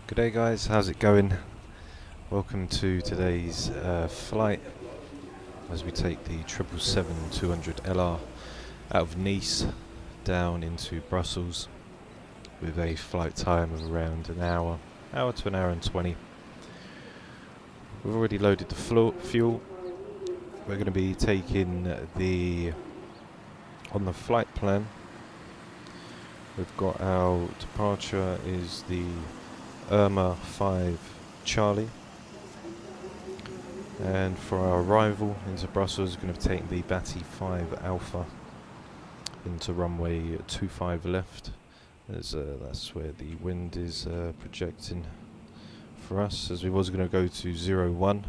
G'day guys, how's it going? Welcome to today's flight as we take the 777-200LR out of Nice down into Brussels with a flight time of around an hour to an hour and 20. We've already loaded the fuel. We're going to be taking on the flight plan, we've got our departure is the Irma 5 Charlie, and for our arrival into Brussels we're going to be taking the Batty 5 Alpha into runway 25 left, as that's where the wind is projecting for us, as we was going to go to 01.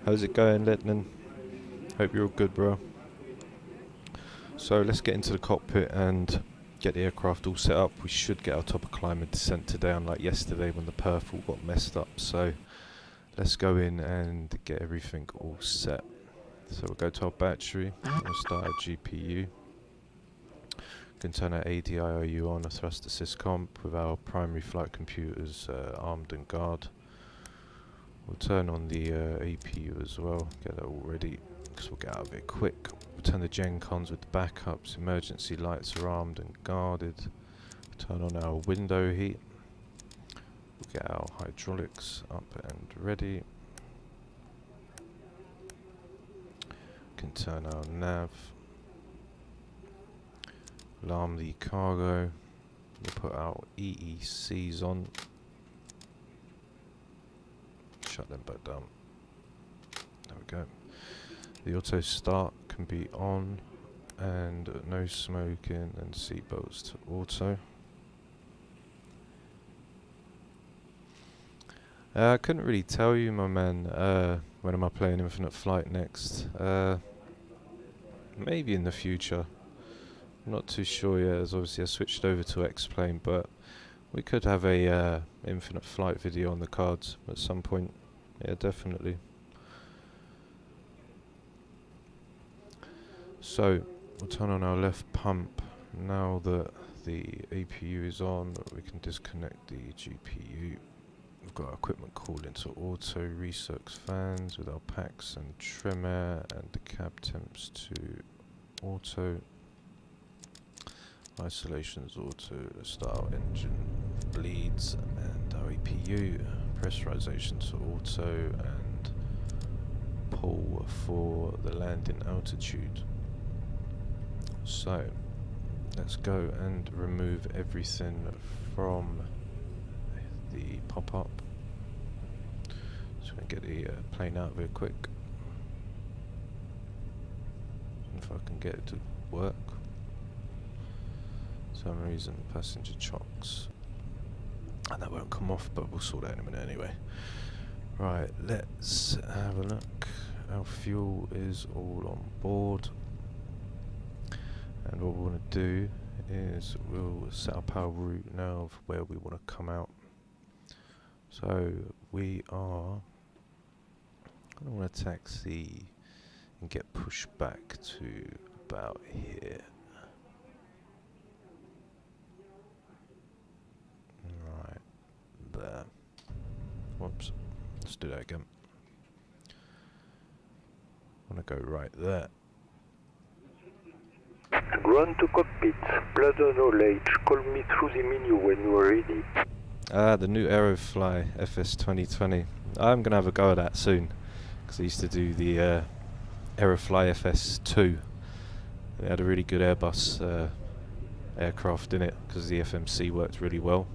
How's it going, Letnan? Hope you're all good, bro. So let's get into the cockpit and get the aircraft all set up. We should get our top of climb and descent today, unlike yesterday when the perf all got messed up. So let's go in and get everything all set. So we'll go to our battery, we'll start our GPU. We can turn our ADIOU on, a thrust assist comp, with our primary flight computers armed and guard. We'll turn on the APU as well, get that all ready, because we'll get out of it quick. We'll turn the gen cons with the backups, emergency lights are armed and guarded. Turn on our window heat. We'll get our hydraulics up and ready. Can turn our nav. Alarm the cargo. We'll put our EECs on. Shut them back down. There we go. The auto start can be on, and no smoking, and seatbelts to auto. I couldn't really tell you, my man, when am I playing Infinite Flight next. Maybe in the future. I'm not too sure yet, as obviously I switched over to X-Plane, but we could have a Infinite Flight video on the cards at some point. Yeah, definitely. So we'll turn on our left pump. Now that the APU is on, we can disconnect the GPU. We've got our equipment called into auto, recircs fans with our packs and trim air, and the cab temps to auto. Isolations auto, the start engine bleeds, and our APU. Pressurization to auto, and pull for the landing altitude. So let's go and remove everything from the pop-up. Just going to get the plane out of here quick. If I can get it to work. For some reason passenger chocks, and that won't come off, but we'll sort that in a minute anyway. Right, let's have a look. Our fuel is all on board, and what we want to do is we'll set up our route now of where we want to come out. So we are going to want to taxi and get pushed back to about here. Right there. Whoops. Let's do that again. I want to go right there. Ground to cockpit. Blood knowledge. Call me through the menu when you are ready. The new Aerofly FS2020. I'm going to have a go at that soon, because I used to do the Aerofly FS2. They had a really good Airbus aircraft in it, because the FMC worked really well,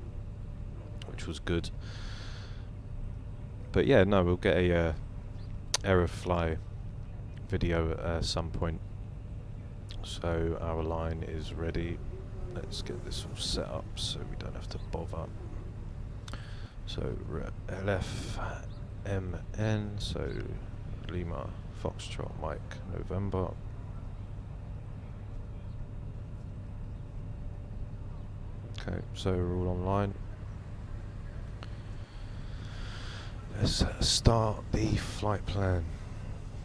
which was good. But yeah, no, we'll get a Aerofly video at some point. So our line is ready. Let's get this all set up so we don't have to bother. So LFMN, so Lima Foxtrot Mike November. Okay, so we're all online. Let's start the flight plan.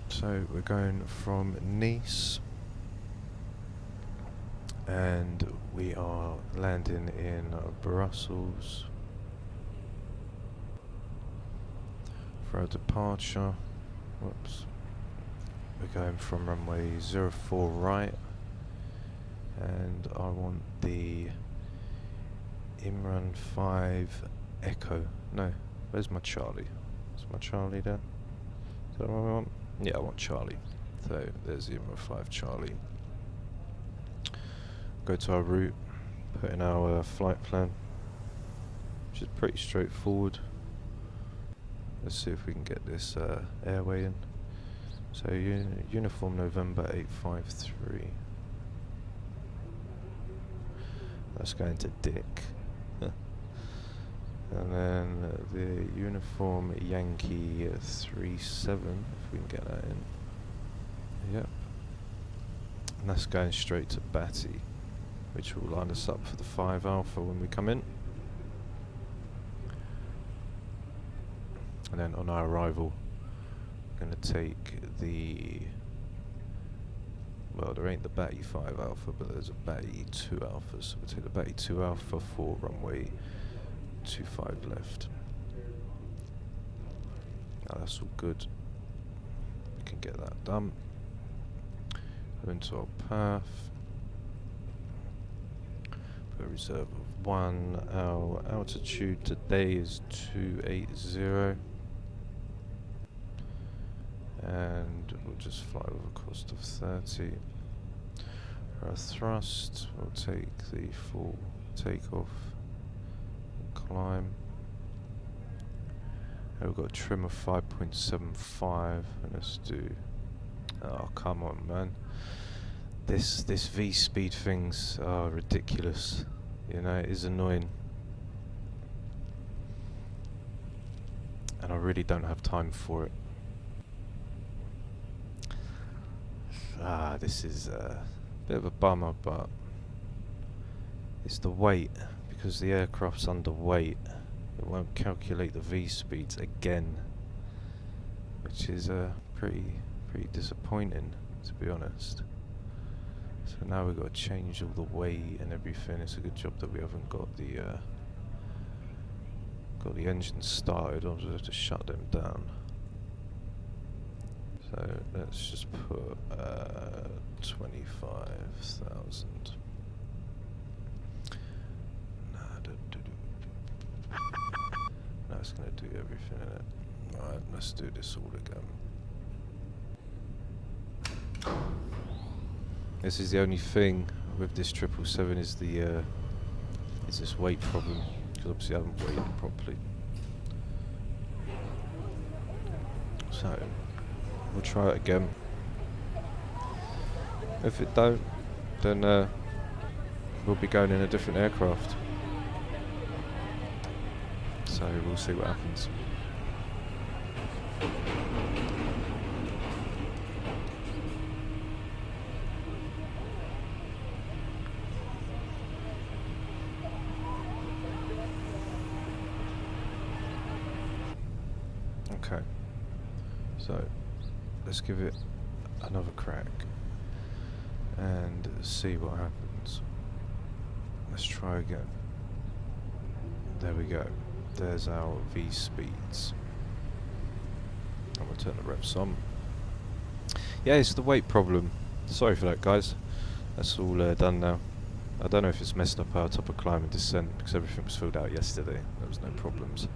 So we're going from Nice, and we are landing in Brussels. For our departure, whoops, we're going from runway 04 right, and I want the Imran 5 Echo. No, where's my Charlie? Is my Charlie there? Is that what I want? Yeah, I want Charlie. So there's the Imran 5 Charlie. Go to our route, put in our flight plan, which is pretty straightforward. Let's see if we can get this airway in. So uniform November 853. That's going to Dick. And then the uniform Yankee 37, if we can get that in. Yep. And that's going straight to Batty, which will line us up for the 5 Alpha when we come in. And then on our arrival, we're going to take the, well, there ain't the Batty 5 Alpha, but there's a Batty 2 Alpha, so we'll take the Batty 2 Alpha for runway 25 left. Now that's all good. We can get that done. Go into our path. Put a reserve of 1. Our altitude today is 280. And we'll just fly with a cost of 30. For our thrust, we'll take the full takeoff and climb. And we've got a trim of 5.75, and let's do, oh come on man, this V speed thing's ridiculous, you know, it is annoying, and I really don't have time for it. This is a bit of a bummer, but it's the weight, because the aircraft's underweight. It won't calculate the V speeds again, which is pretty disappointing, to be honest. So now we've got to change all the weight and everything. It's a good job that we haven't got the engines started, or we'll have to shut them down. So let's just put 25,000. No, it's going to do everything in it. Alright, let's do this all again. This is the only thing with this 777 is the is this weight problem, because obviously I haven't weighed properly. So we'll try it again. If it don't, then we'll be going in a different aircraft. So we'll see what happens. Okay, so let's give it another crack and see what happens. Let's try again. There we go. There's our V speeds. I'm going to turn the revs on. Yeah, it's the weight problem. Sorry for that, guys. That's all done now. I don't know if it's messed up our top of climb and descent, because everything was filled out yesterday. There was no problems.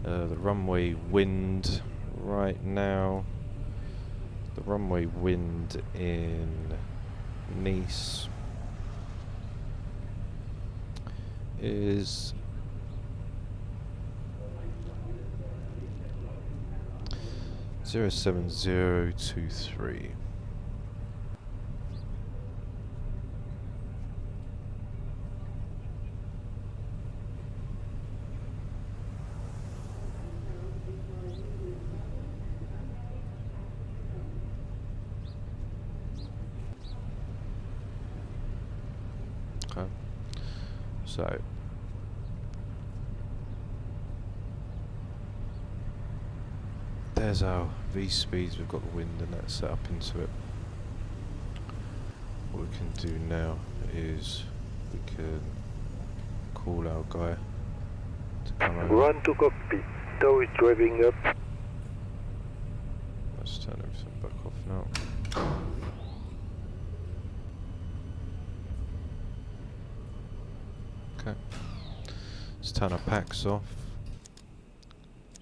The runway wind right now. The runway wind in Nice is 07023. Okay, so there's our V speeds. We've got the wind and that set up into it. What we can do now is we can call our guy to come over. Run to cockpit. Tow is driving up. Turn everything back off now. Okay. Let's turn our packs off.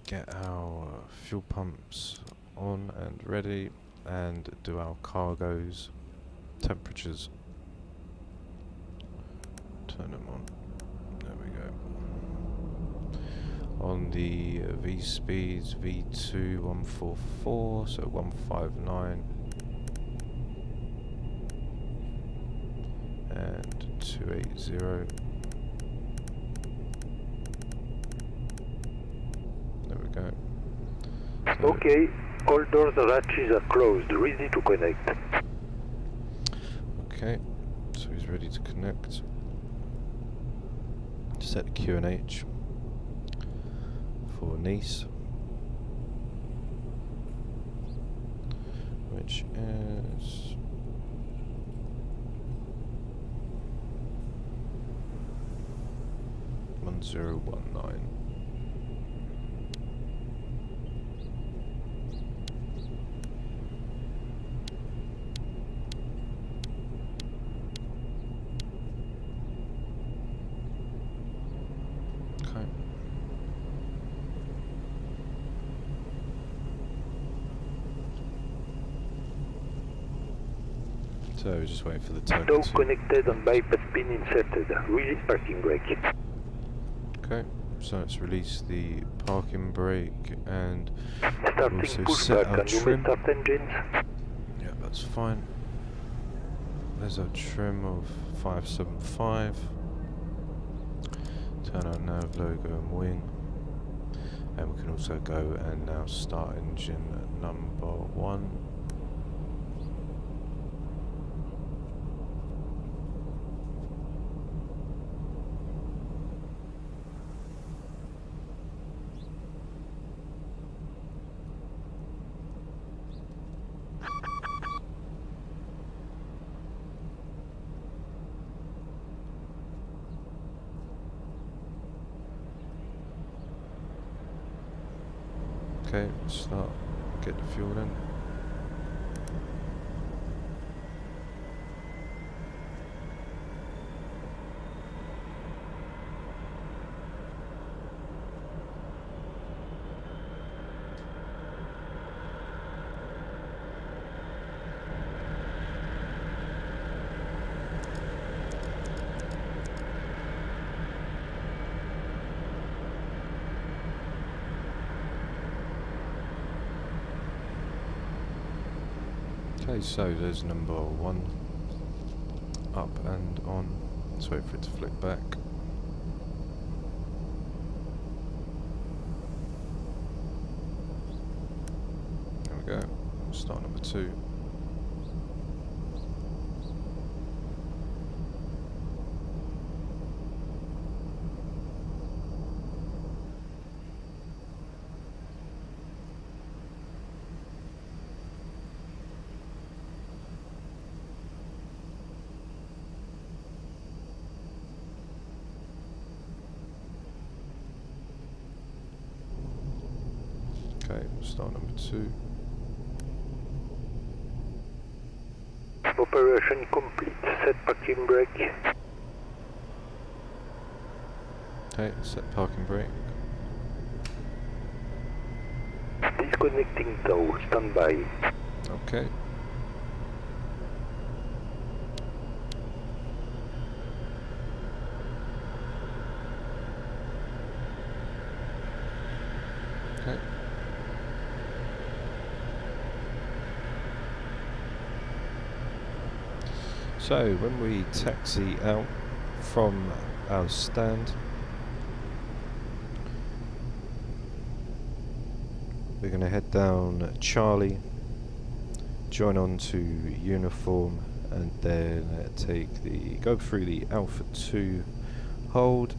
Get our fuel pumps on and ready, and do our cargoes. Temperatures. Turn them on. There we go. On the V speeds, V2 144, so 159, and 280. There we go. So Okay, all doors and hatches are closed, ready to connect. okay, so he's ready to connect. Set QNH for Nice, which is 1019. Okay. So we're just waiting for the token Door to... connected and bypass pin inserted. Release parking brake. Okay, so let's release the parking brake and Starting also set pushback our and you may trim. start engines. Yeah, that's fine. There's our trim of 575. Turn our nav logo and wing. And we can also go and now start engine number 1. Okay, start, get the fuel in. Okay, so there's number 1 up and on. Let's wait for it to flick back. There we go. Start number 2. Okay, start number 2. Operation complete. Set parking brake. Okay, set parking brake. Disconnecting tow. Stand by. Okay. Okay. So when we taxi out from our stand, we're going to head down Charlie, join on to uniform, and then go through the Alpha 2 hold,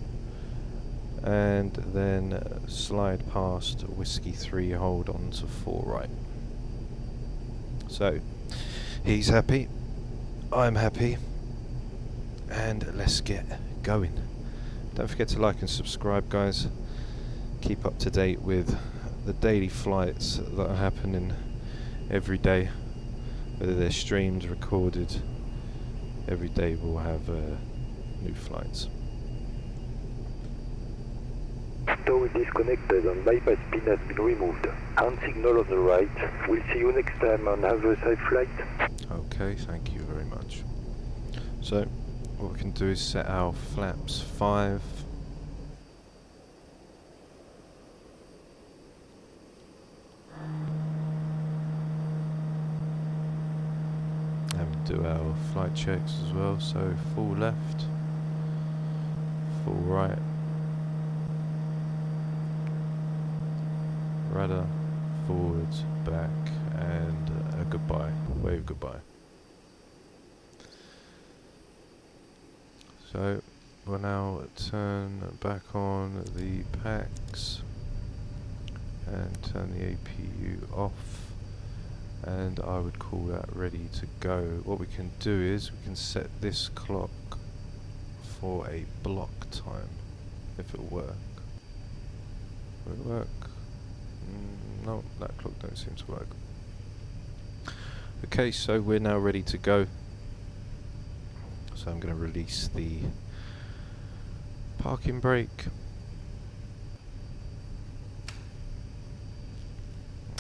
and then slide past Whiskey 3 hold on to 4 right. So he's happy, I'm happy, and let's get going. Don't forget to like and subscribe, guys. Keep up to date with the daily flights that are happening every day, whether they're streamed, recorded, every day we'll have new flights. Tow disconnected and bypass pin has been removed. Hand signal on the right. We'll see you next time on other side flight. Okay, thank you very much. So, what we can do is set our flaps 5. And do our flight checks as well, so full left, full right, rudder, forwards, back, and a goodbye, wave goodbye. So we'll now turn back on the packs and turn the APU off, and I would call that ready to go. What we can do is we can set this clock for a block time, if it'll work. Will it work? No, that clock don't seem to work. Okay, so we're now ready to go. So I'm going to release the parking brake.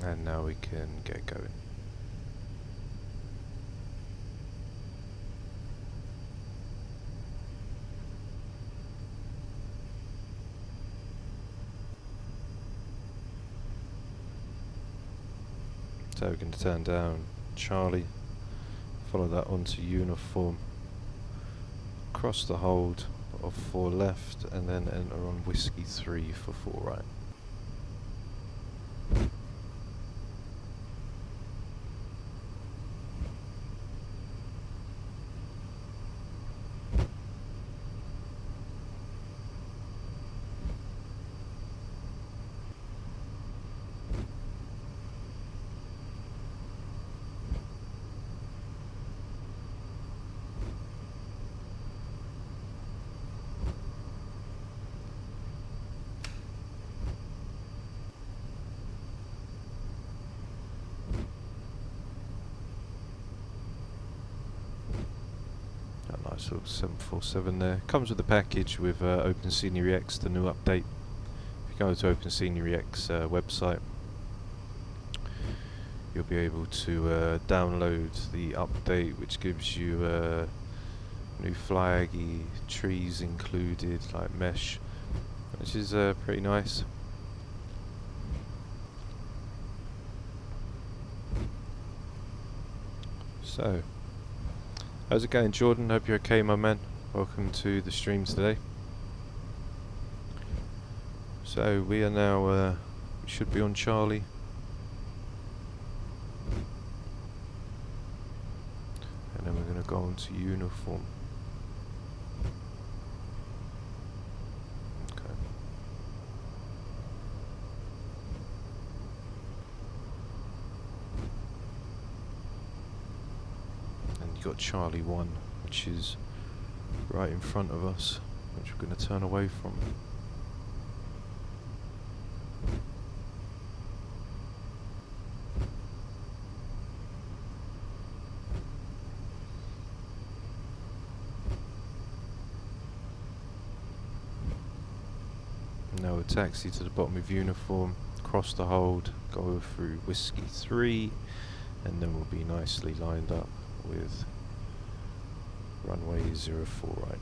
And now we can get going. So we're going to turn down Charlie, follow that onto uniform, cross the hold of 4 left, and then enter on whiskey 3 for 4 right. Nice little 747 there. Comes with the package with Open Scenery X, the new update. If you go to Open Scenery X website, you'll be able to download the update, which gives you new flaggy, trees included, like mesh, which is pretty nice. So, how's it going, Jordan? Hope you're okay, my man. Welcome to the stream today. So we are now, we should be on Charlie. And then we're going to go on to uniform. Okay. And you got Charlie 1, which is right in front of us, which we're going to turn away from. Now we'll taxi to the bottom of uniform, cross the hold, go through whiskey 3, and then we'll be nicely lined up with runway 04 right.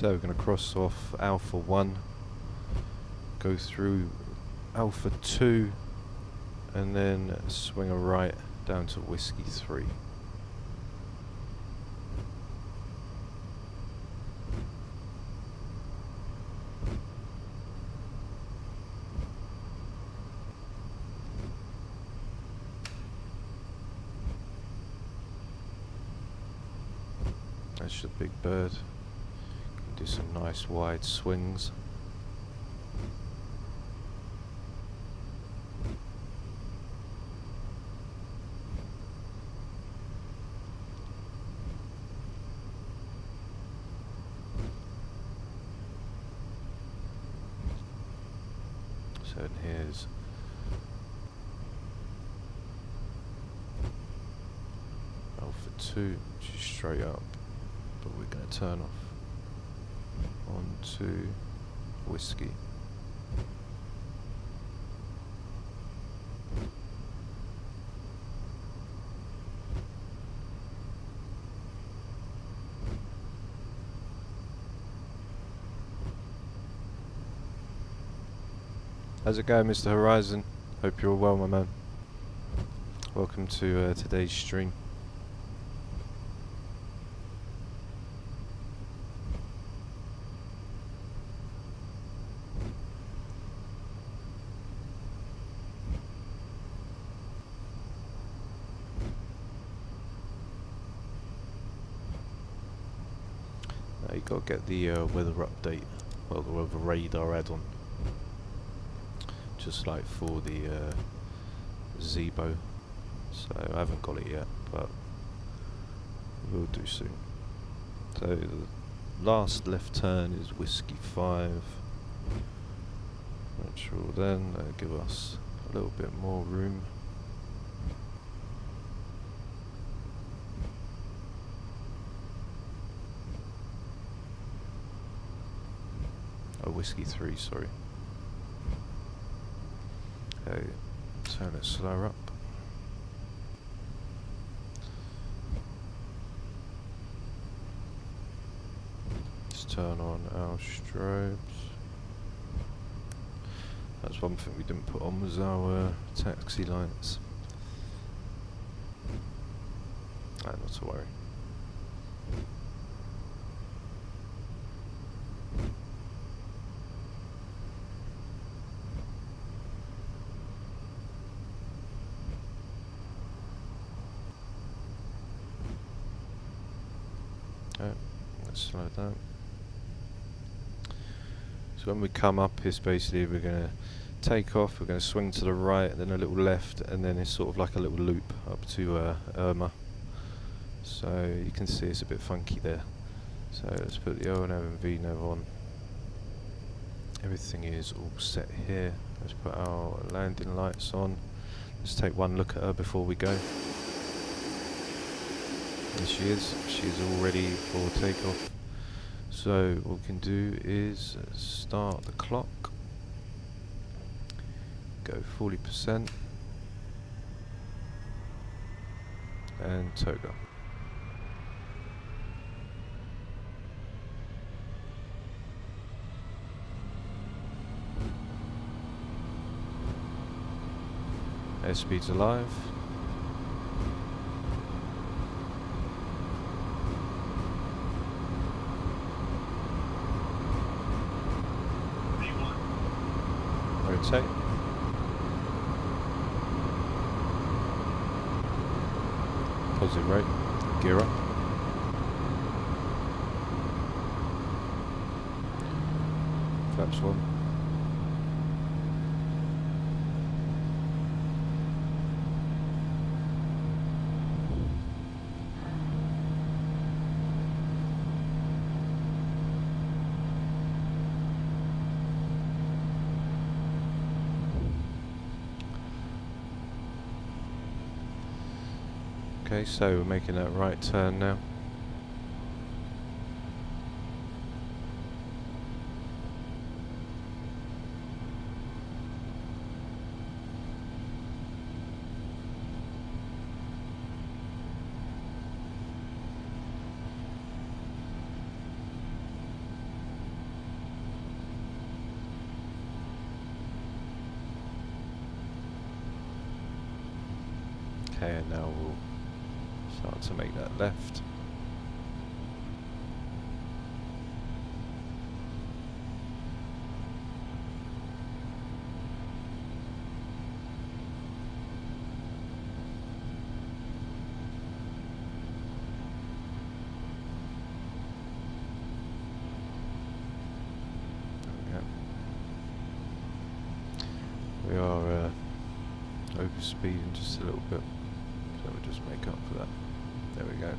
So we're going to cross off Alpha 1, go through Alpha 2, and then swing a right down to Whiskey 3. That's the big bird. Can do some nice wide swings. So here's Alpha 2, which is straight up, but we're going to turn off onto Whiskey. How's it going, Mr. Horizon? Hope you're all well, my man. Welcome to today's stream. Now you got to get the weather update, well, the weather radar add-on. Just like for the Zebo, so I haven't got it yet, but we'll do soon. So the last left turn is Whiskey 5. Natural then, that'll give us a little bit more room. Oh, Whiskey 3, sorry. Okay, turn it slower up. Let's turn on our strobes. That's one thing we didn't put on, was our taxi lights. Not to worry. Let's slow down. So when we come up, it's basically we're going to take off, we're going to swing to the right, then a little left, and then it's sort of like a little loop up to Irma. So you can see it's a bit funky there. So let's put the O&O and VNav on. Everything is all set here. Let's put our landing lights on. Let's take one look at her before we go. There she is. She's all ready for takeoff. So what we can do is start the clock. Go 40% and toga. Airspeed's alive. Rotate. Positive rate. Gear up. Flaps 1. Okay, so we're making that right turn now. Okay, and now we'll start to make that left. we are overspeeding just a little bit, so we'll just make up for that. There we go.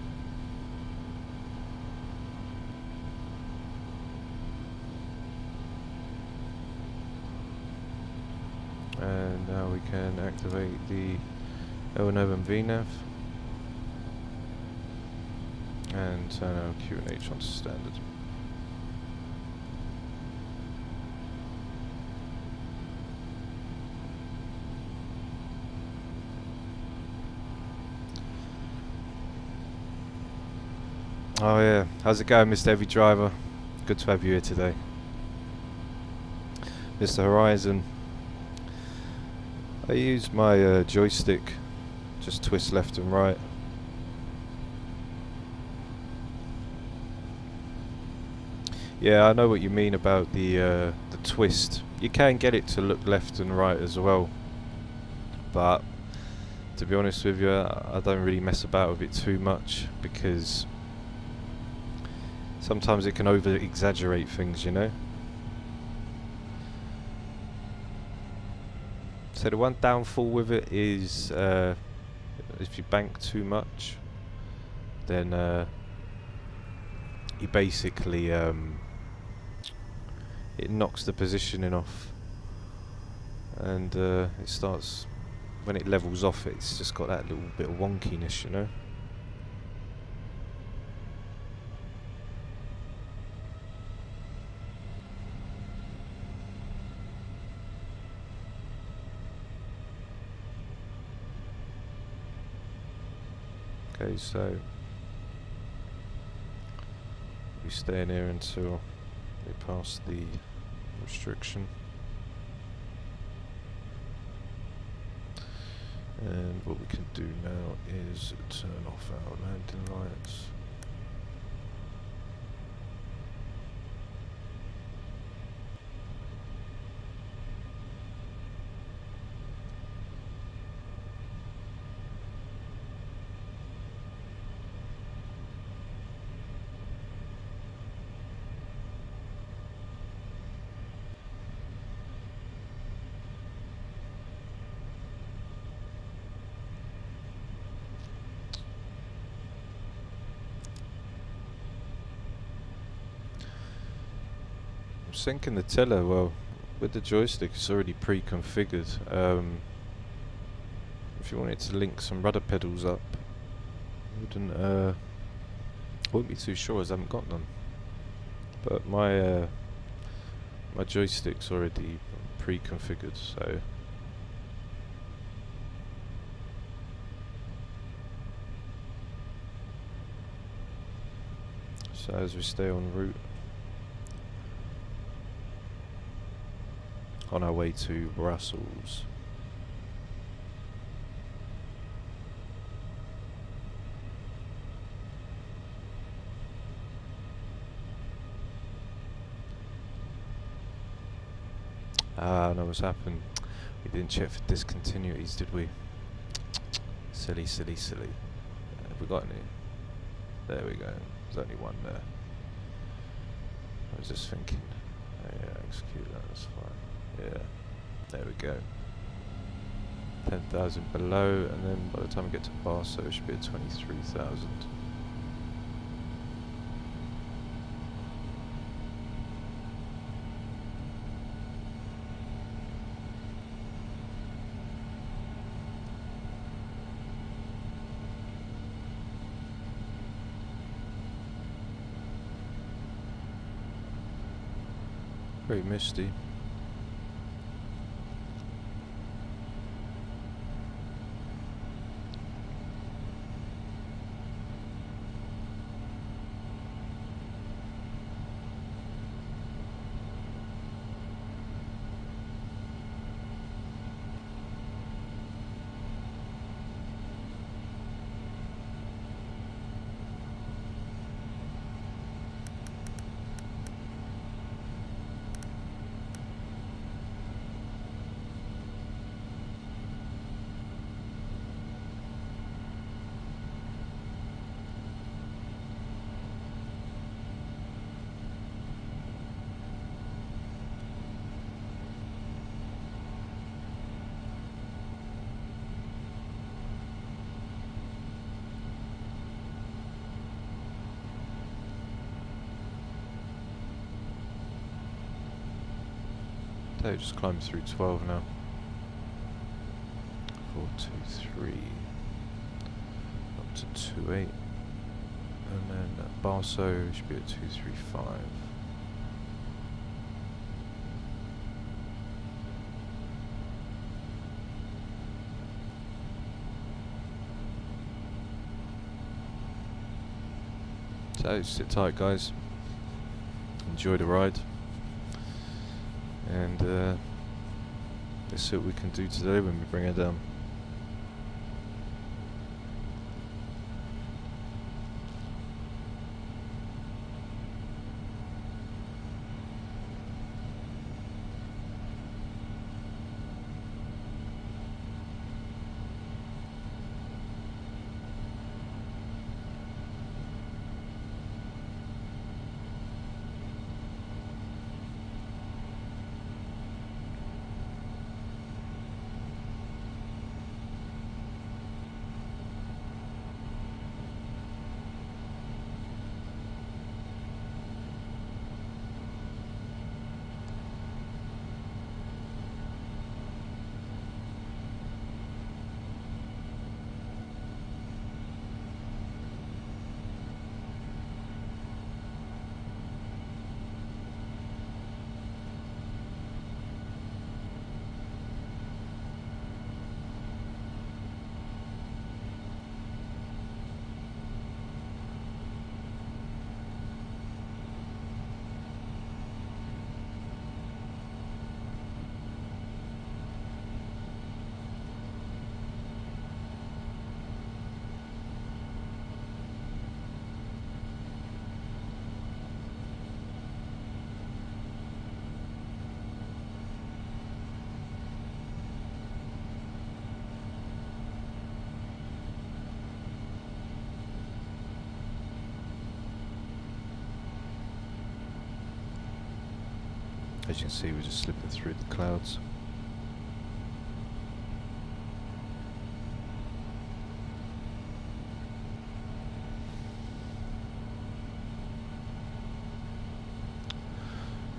And now we can activate the L&O and VNAV and turn our QNH on to standard. Oh yeah, how's it going, Mr. Heavy Driver? Good to have you here today. Mr. Horizon. I use my joystick, just twist left and right. Yeah, I know what you mean about the twist. You can get it to look left and right as well, but to be honest with you, I don't really mess about with it too much, because sometimes it can over-exaggerate things, you know? So the one downfall with it is if you bank too much, then you basically it knocks the positioning off, and it starts, when it levels off, it's just got that little bit of wonkiness, you know? Okay, so we stay in here until we pass the restriction, and what we can do now is turn off our landing lights. Syncing the tiller, well, with the joystick it's already pre-configured. If you wanted to link some rudder pedals up, wouldn't be too sure, as I haven't got none. But my my joystick's already pre-configured, so as we stay en route, on our way to Brussels. Ah, no, what's happened? We didn't check for discontinuities, did we? Silly, silly, silly. Have we got any? There we go. There's only one there. I was just thinking. Oh, yeah, execute that, that's fine. Yeah, there we go. 10,000 below, and then by the time we get to Barso, it should be at 23,000. Very misty. So just climb through 12 now. 423 up to 28, and then Barso should be at 235. So sit tight, guys. Enjoy the ride, and let's see what we can do today when we bring her down. As you can see, we're just slipping through the clouds.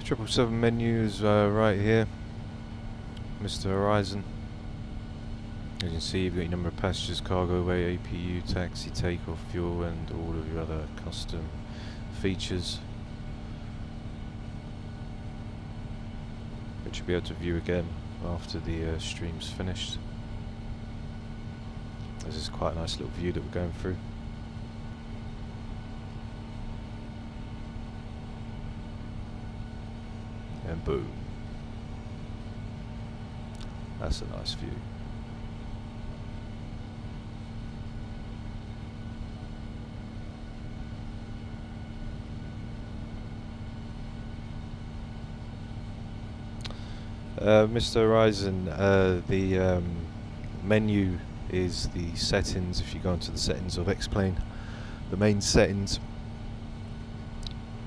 The 777 menu is right here, Mr. Horizon. As you can see, you've got your number of passengers, cargo weight, APU, taxi, takeoff, fuel, and all of your other custom features, which you'll be able to view again after the stream's finished. This is quite a nice little view that we're going through. And boom. That's a nice view. Mr. Horizon, the menu is the settings. If you go into the settings of X-Plane, the main settings,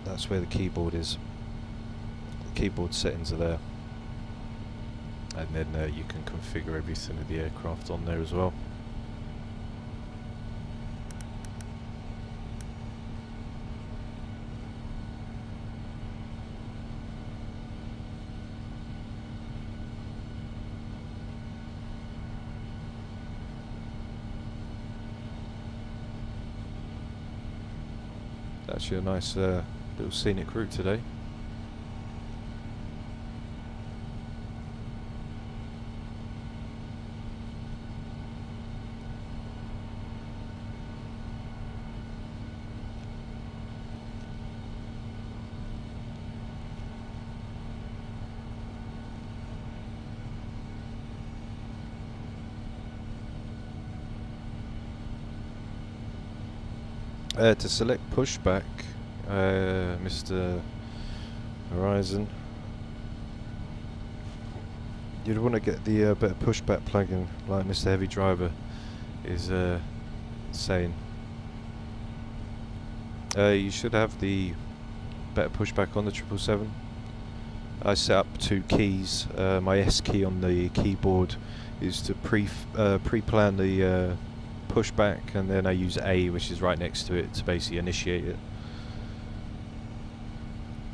that's where the keyboard is. The keyboard settings are there, and then you can configure everything with the aircraft on there as well. Actually a nice little scenic route today. To select pushback, Mr. Horizon, you'd want to get the BetterPushback plugin, like Mr. Heavy Driver is saying. You should have the BetterPushback on the 777. I set up 2 keys. My S key on the keyboard is to pre-plan the pushback, and then I use A, which is right next to it, to basically initiate it.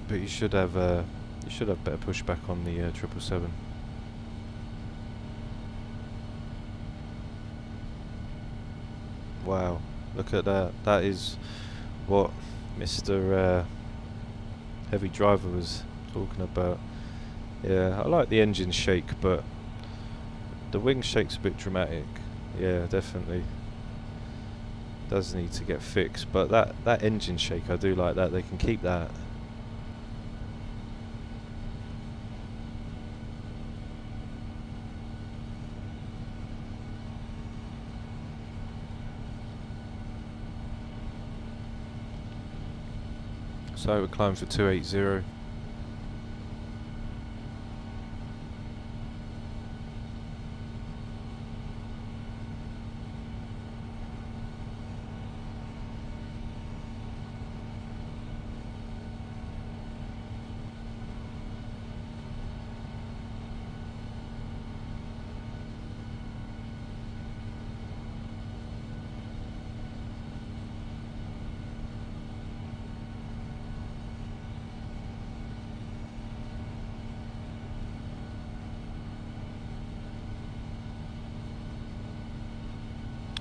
But you should have You should have better pushback on the 777. Wow, look at that. That is what Mr. Heavy Driver was talking about. Yeah, I like the engine shake, but the wing shake's a bit dramatic. Yeah, definitely. Does need to get fixed, but that engine shake, I do like that. They can keep that. So we're climbing for 280.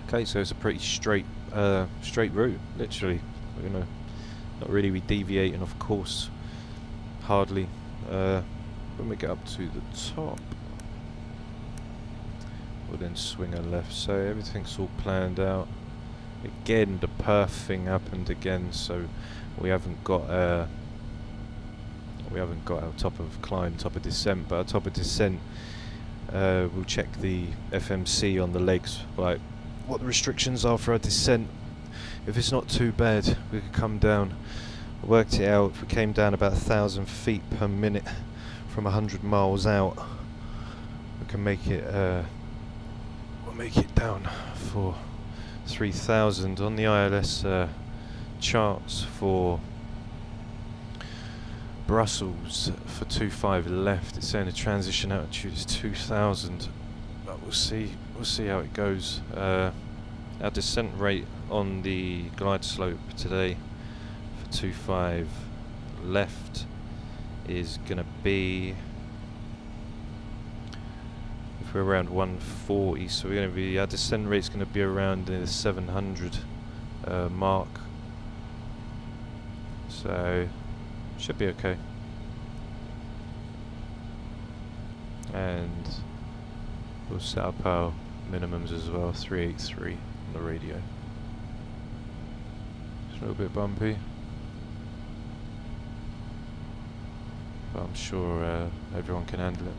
Okay, so it's a pretty straight route, literally. You know, not really we deviating off course, hardly. When we get up to the top, we'll then swing a left. So everything's all planned out. Again, the perf thing happened again, so we haven't got our top of climb, top of descent. But our top of descent, we'll check the FMC on the legs, like what the restrictions are for our descent. If it's not too bad, we could come down. I worked it out. If we came down about 1,000 feet per minute from 100 miles out, we can make it. We'll make it down for 3,000 on the ILS charts for Brussels for 25 left. It's saying the transition altitude is 2,000. But we'll see how it goes. Our descent rate on the glide slope today for 25 left is gonna be, if we're around 140, so we're gonna be, our descent rate's gonna be around the 700 mark. So should be okay. And we'll set up our minimums as well, 383 on the radio. It's a little bit bumpy, but I'm sure everyone can handle it.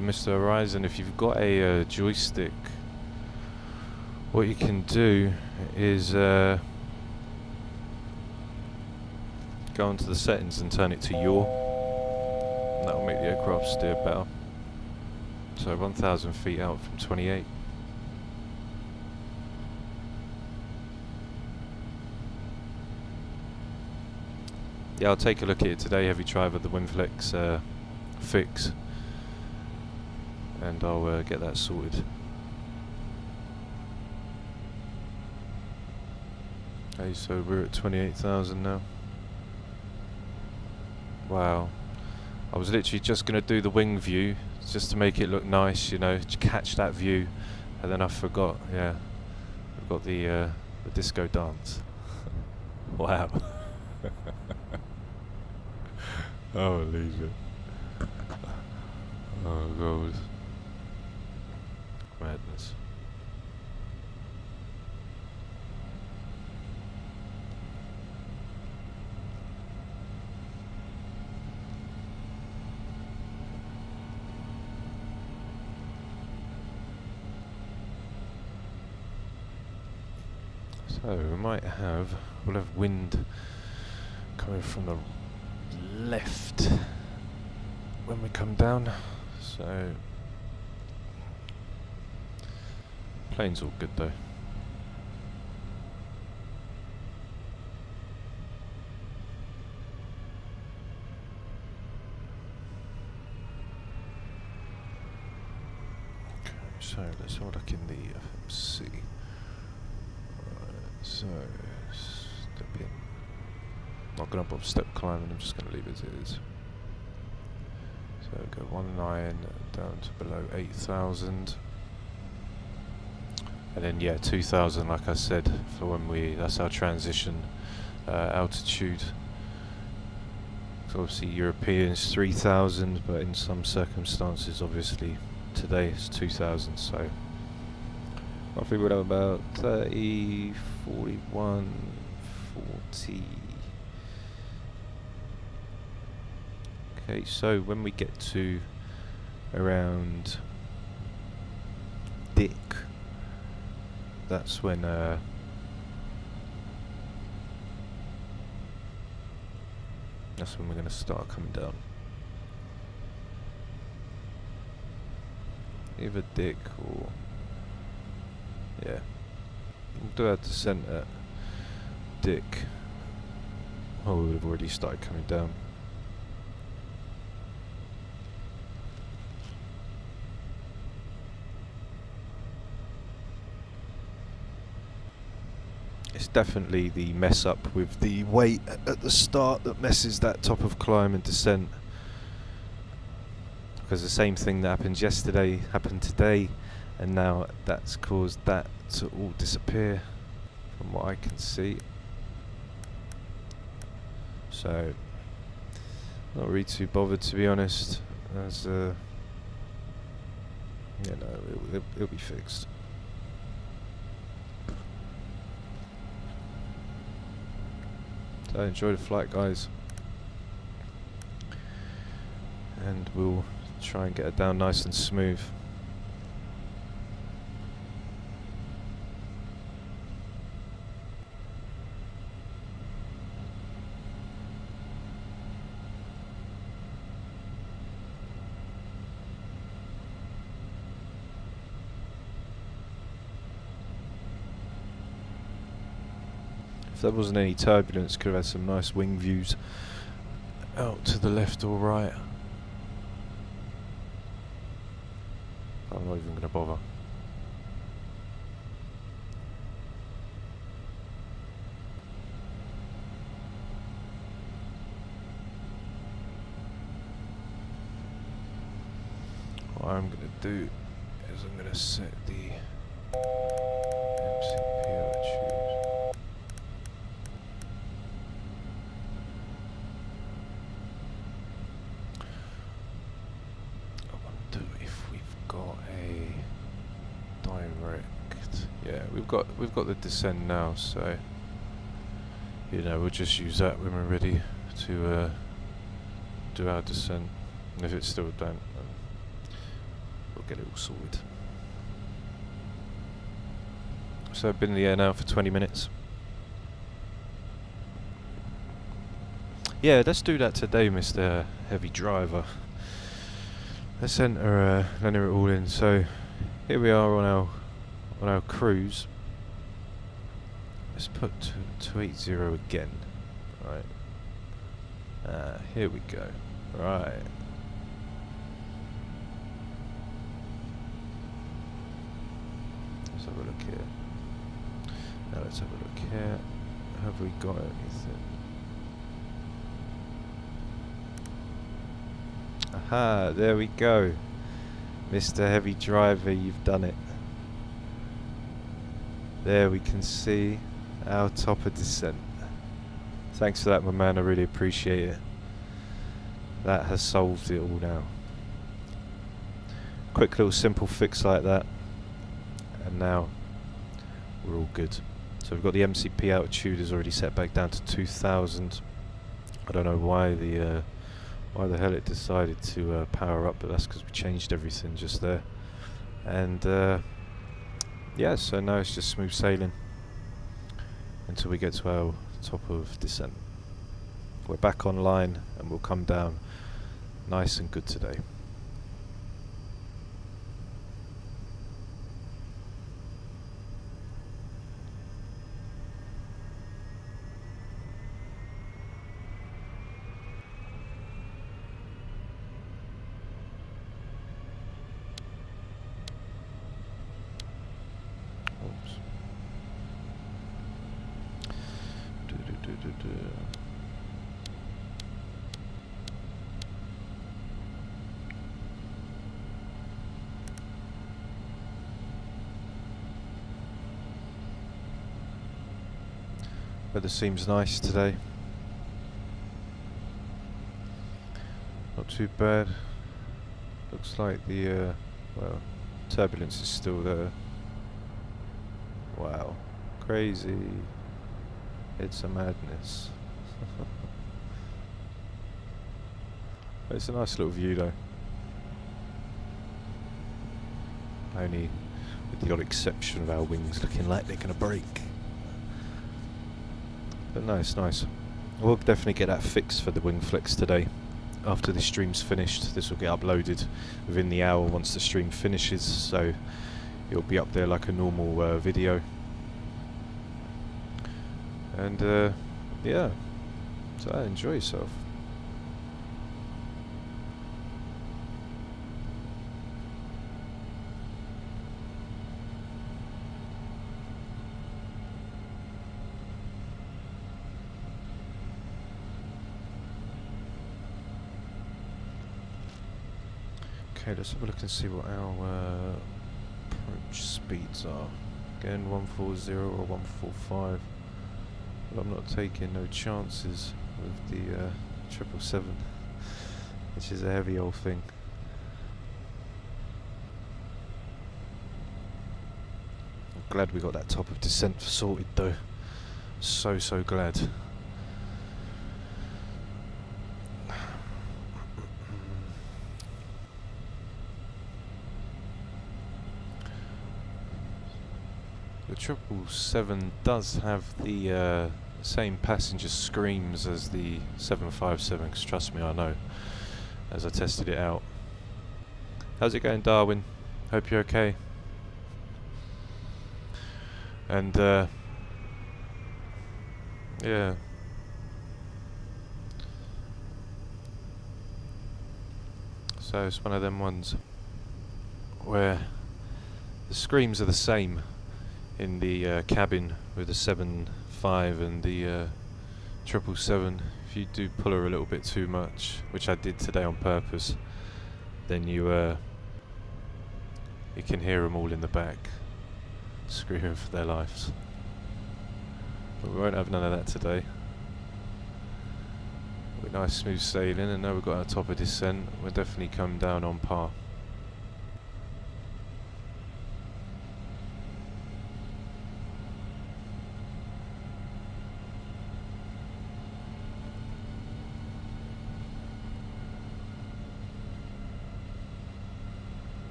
Mr. Horizon, if you've got a joystick, what you can do is go into the settings and turn it to yaw, and that will make the aircraft steer better. So 1,000 feet out from 28. Yeah, I'll take a look at it today, Heavy Driver, the Winflex fix, and I'll get that sorted. Okay, so we're at 28,000 now. Wow. I was literally just going to do the wing view, just to make it look nice, you know, to catch that view, and then I forgot, yeah. We've got the disco dance. Wow. Oh, leave it. Oh, God. Madness. So we'll have wind coming from the left when we come down. So plane's all good though. So let's have a look in the FMC. Right, so step in. Not going to bother step climbing, I'm just going to leave it as it is. So go 19 down to below 8,000. And then yeah, 2,000 like I said, for when that's our transition altitude. So obviously Europeans 3,000, but in some circumstances obviously today it's 2,000, so roughly we'll have about 30, 41, 40. Okay, so when we get to around Dick, that's when we're going to start coming down. Either Dick or yeah, we'll do our descent at Dick. Oh, we would have already started coming down. It's definitely the mess up with the weight at the start that messes that top of climb and descent. Because the same thing that happened yesterday happened today, and now that's caused that to all disappear from what I can see. So, not really too bothered, to be honest. As you know, it'll be fixed. So enjoy the flight, guys, and we'll try and get it down nice and smooth. If there wasn't any turbulence, could have had some nice wing views out to the left or right. I'm not even going to bother. What I'm going to do is I'm going to set the MCP altitude. We've got the descent now, so you know we'll just use that when we're ready to do our descent. And if it's still don't, we'll get it all sorted. So I've been in the air now for 20 minutes. Yeah, let's do that today, Mr. Heavy Driver. Let's enter it all in. So here we are on our cruise. Let's put 280 again. Right. Here we go. Right. Let's have a look here. Now let's have a look here. Have we got anything? Aha, there we go. Mr. Heavy Driver, you've done it. There we can see our top of descent. Thanks for that, my man, I really appreciate it. That has solved it all now. Quick little simple fix like that, and now we're all good. So we've got the MCP altitude is already set back down to 2,000. I don't know why the hell it decided to power up, but that's because we changed everything just there. And yeah, so now it's just smooth sailing until we get to our top of descent. We're back online and we'll come down nice and good today. Weather seems nice today. Not too bad. Looks like the well, turbulence is still there. Wow, crazy. It's a madness. It's a nice little view though. Only with the odd exception of our wings looking like they're going to break. But no, it's nice. We'll definitely get that fixed for the wing flex today. After the stream's finished, this will get uploaded within the hour once the stream finishes, so it'll be up there like a normal video. And yeah, so enjoy yourself. Okay, let's have a look and see what our approach speeds are. Again, 140 or 145. But I'm not taking no chances with the 777, which is a heavy old thing. I'm glad we got that top of descent sorted though. So glad. The 777 does have the same passenger screams as the 757, 'cause trust me, I know, as I tested it out. How's it going, Darwin? Hope you're okay. And yeah. So it's one of them ones where the screams are the same in the cabin with the 7.5 and the 777. If you do pull her a little bit too much, which I did today on purpose, then you can hear them all in the back screaming for their lives. But we won't have none of that today. We're nice smooth sailing, and now we've got our top of descent, we'll definitely come down on par.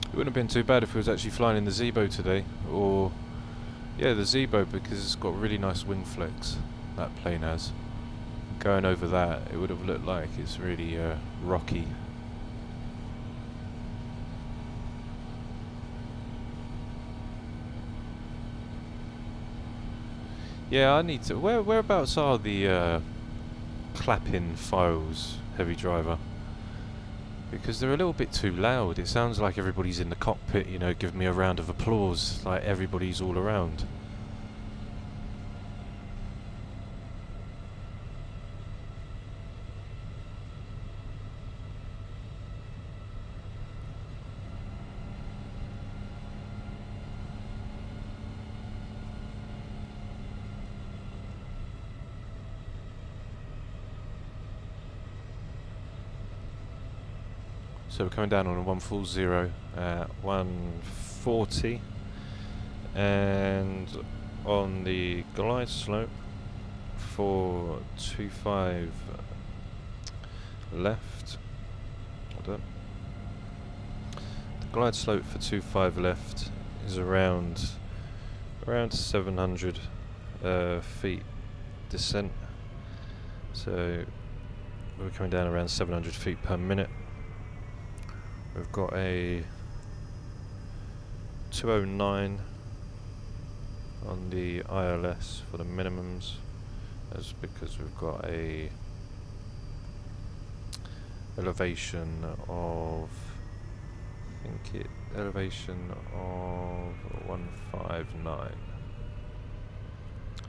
It wouldn't have been too bad if it was actually flying in the Zebo today, or yeah, the Zebo, because it's got really nice wing flex, that plane has. Going over that, it would have looked like it's really rocky. Yeah, I need to. Whereabouts are the clap-in files, heavy driver? Because they're a little bit too loud. It sounds like everybody's in the cockpit, you know, giving me a round of applause, like everybody's all around. So we're coming down on a 140 at 140, and on the glide slope for 25 left. Hold on. The glide slope for 25 left is around 700 feet descent. So we're coming down around 700 feet per minute. We've got a 209 on the ILS for the minimums. That's because we've got a elevation of, elevation of 159.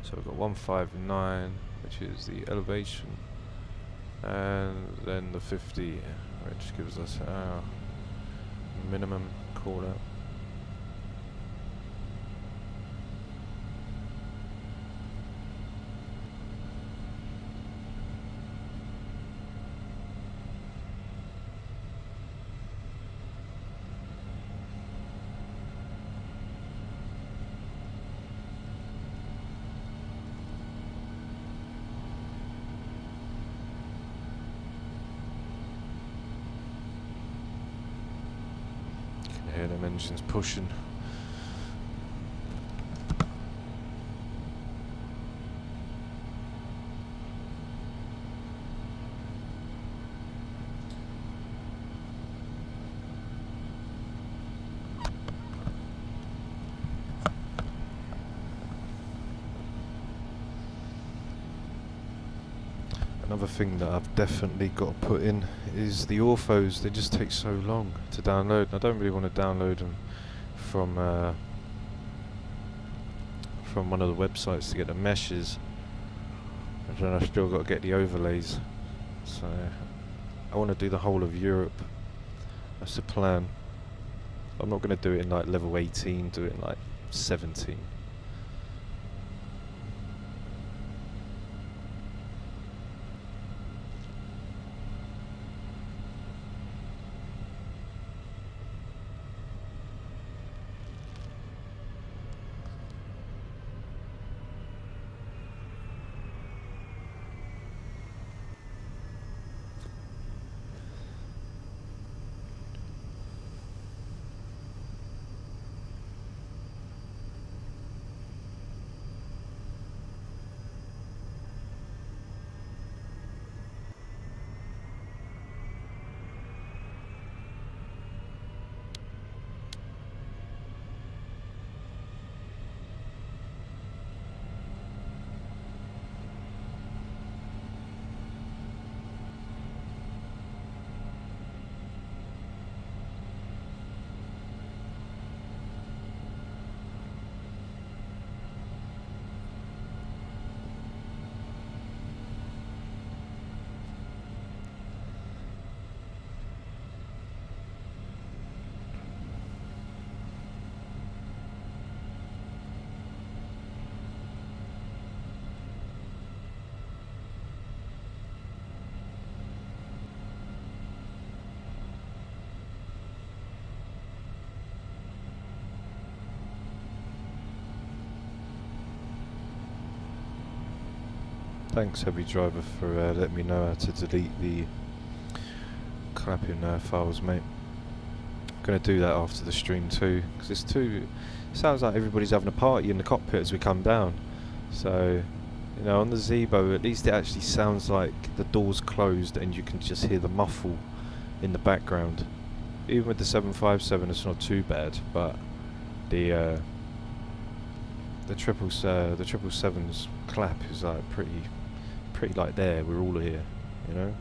So we've got 159, which is the elevation And then the 50, which gives us our minimum call out. Hear them engines pushing. Another thing that I've definitely got to put in is the orthos. They just take so long to download. I don't really want to download them from one of the websites to get the meshes, and then I've still got to get the overlays. So I want to do the whole of Europe. That's the plan. I'm not going to do it in like level 18, do it in like 17. Thanks Heavy Driver for letting me know how to delete the clapping files, mate. I'm going to do that after the stream too, because it's too... It sounds like everybody's having a party in the cockpit as we come down. So, you know, on the Zebo at least it actually sounds like the door's closed and you can just hear the muffle in the background. Even with the 757 it's not too bad, but the 777's clap is like pretty like there, we're all here, you know?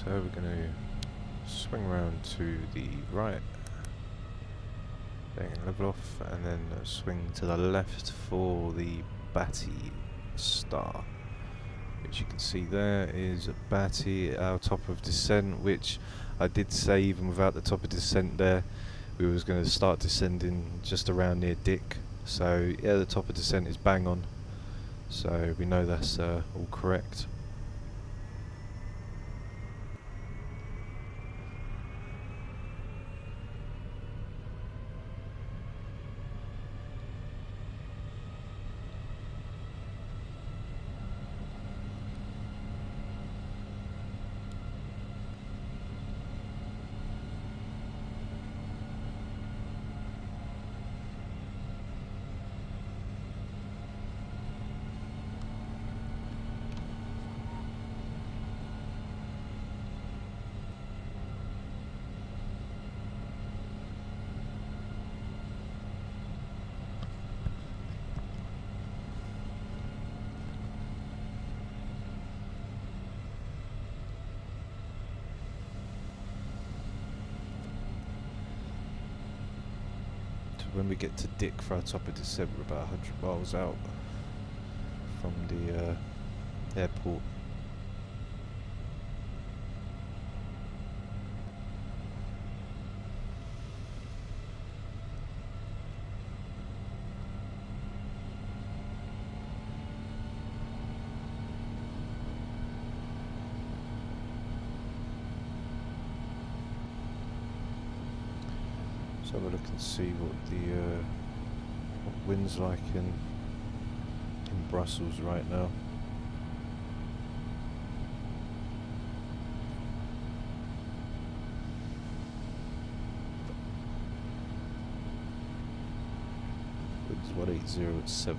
So we're going to swing around to the right, then level off, and then swing to the left for the Batty Star, which you can see there is Batty, our top of descent, which I did say even without the top of descent there, we was going to start descending just around near Dick. So yeah, the top of descent is bang on, so we know that's all correct. when we get to Dick for our top of descent, we're about 100 miles out from the airport. So have a look and see what the what wind's like in Brussels right now. Wind's 180 at 7.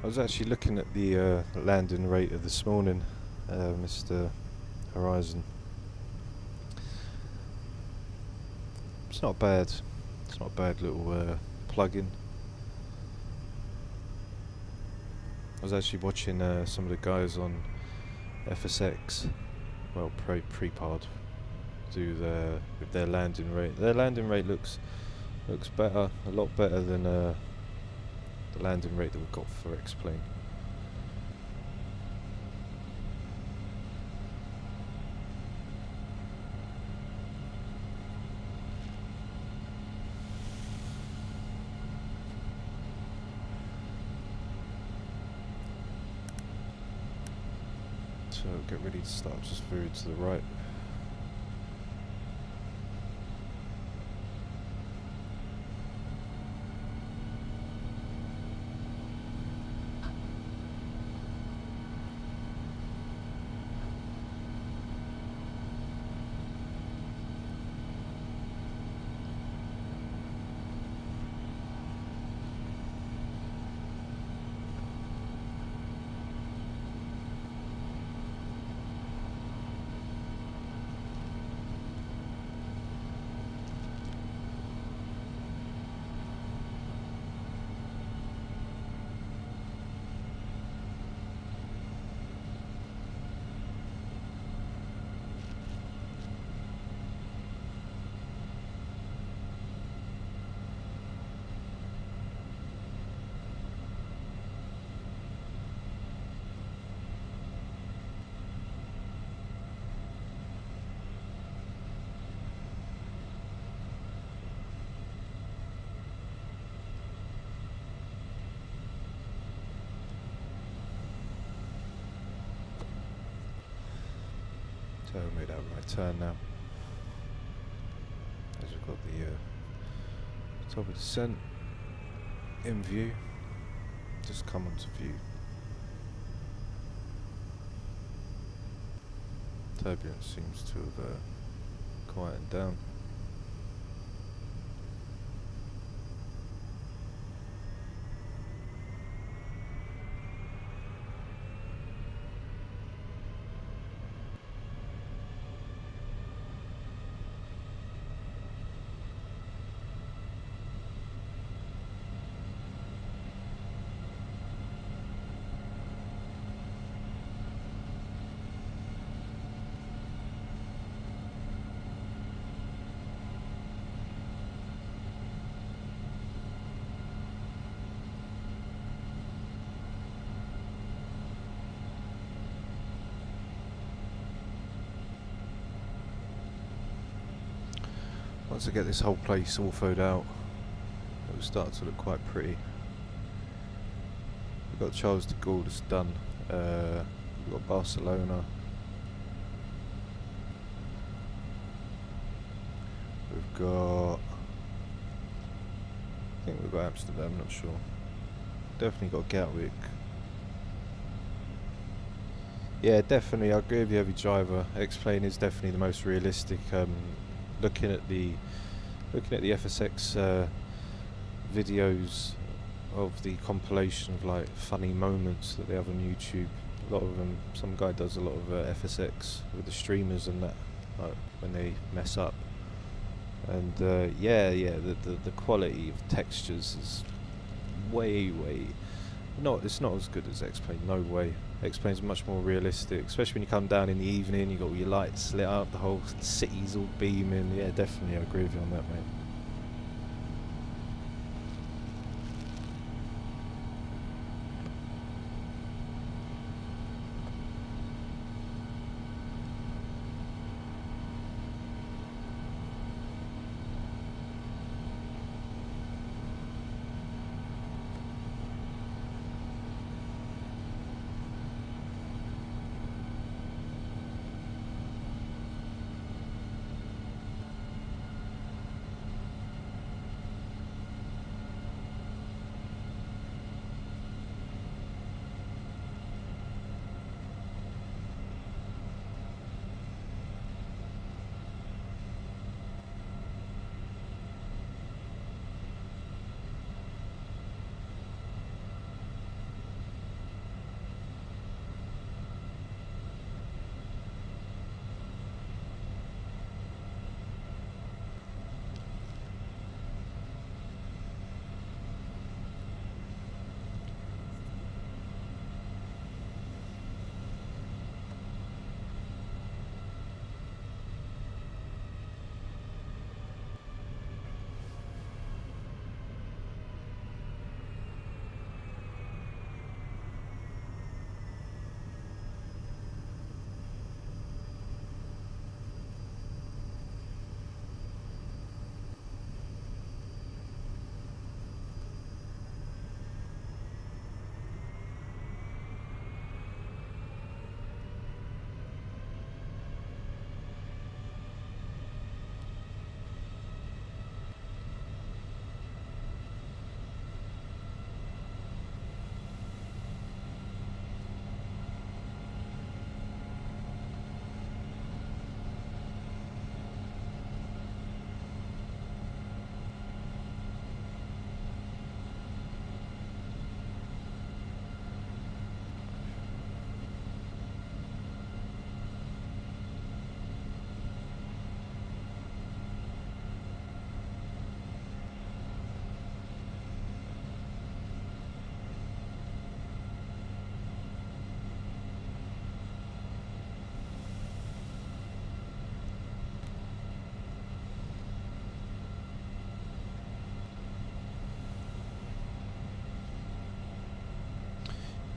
I was actually looking at the landing rate of this morning, Mr. Horizon. It's not bad. It's not a bad little plug-in. I was actually watching some of the guys on FSX, well, pre-pod, do with their landing rate. Their landing rate looks better, a lot better than the landing rate that we've got for X-Plane. So get ready to start just veering to the right. So we made that right turn now. As we've got the top of descent in view, just come onto view. Turbulence seems to have quietened down. Once I get this whole place orthoed out, it will start to look quite pretty. We've got Charles de Gaulle that's done. We've got Barcelona. We've got, I think we've got Amsterdam, not sure. Definitely got Gatwick. Yeah, definitely, I agree with you, Heavy Driver. X-Plane is definitely the most realistic. Looking at the FSX videos of the compilation of like funny moments that they have on YouTube. A lot of them, some guy does a lot of FSX with the streamers and that, like when they mess up. And yeah, the quality of textures is way, it's not as good as X-Plane, no way. X-Plane's much more realistic, especially when you come down in the evening, you got all your lights lit up, the whole city's all beaming. Yeah, definitely, I agree with you on that, mate.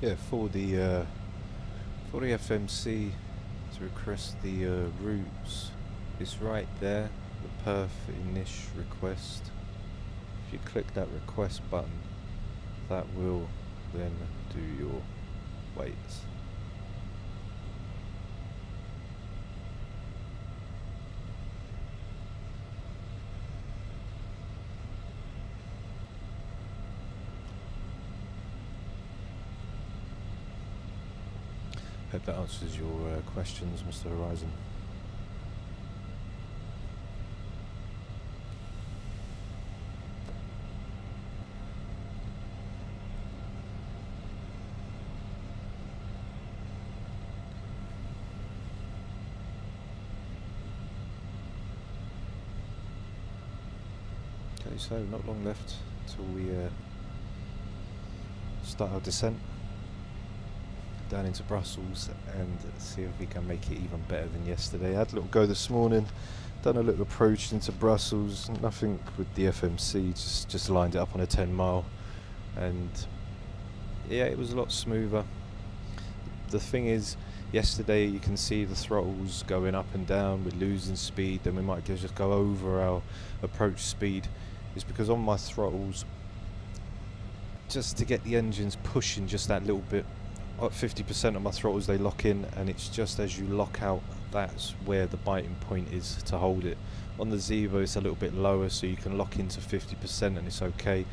Yeah, for the FMC to request the routes, it's right there, the perf init request. If you click that request button, that will then do your weights. Hope that answers your questions, Mr. Horizon. Okay, so not long left till we start our descent down into Brussels and see if we can make it even better than yesterday. I had a little go this morning, done a little approach into Brussels, nothing with the FMC, just lined it up on a 10 mile, and yeah, it was a lot smoother. The thing is, Yesterday you can see the throttles going up and down, we're losing speed, then we might just go over our approach speed. It's because on my throttles, just to get the engines pushing just that little bit, at 50% of my throttles they lock in, and it's just as you lock out, that's where the biting point is to hold it. On the Zevo it's a little bit lower, so you can lock into 50% and it's okay,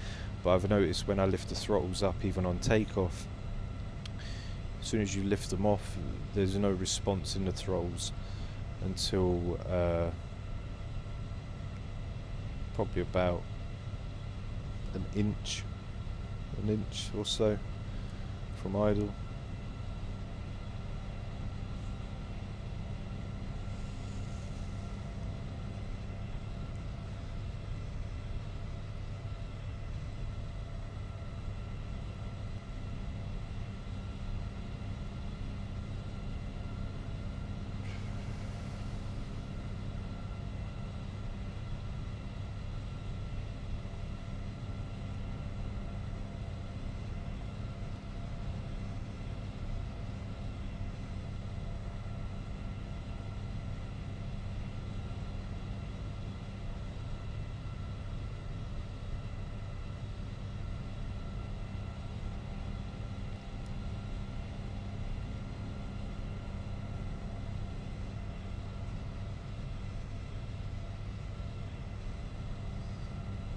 but I've noticed when I lift the throttles up, even on takeoff, as soon as you lift them off, there's no response in the throttles until probably about an inch or so from idle.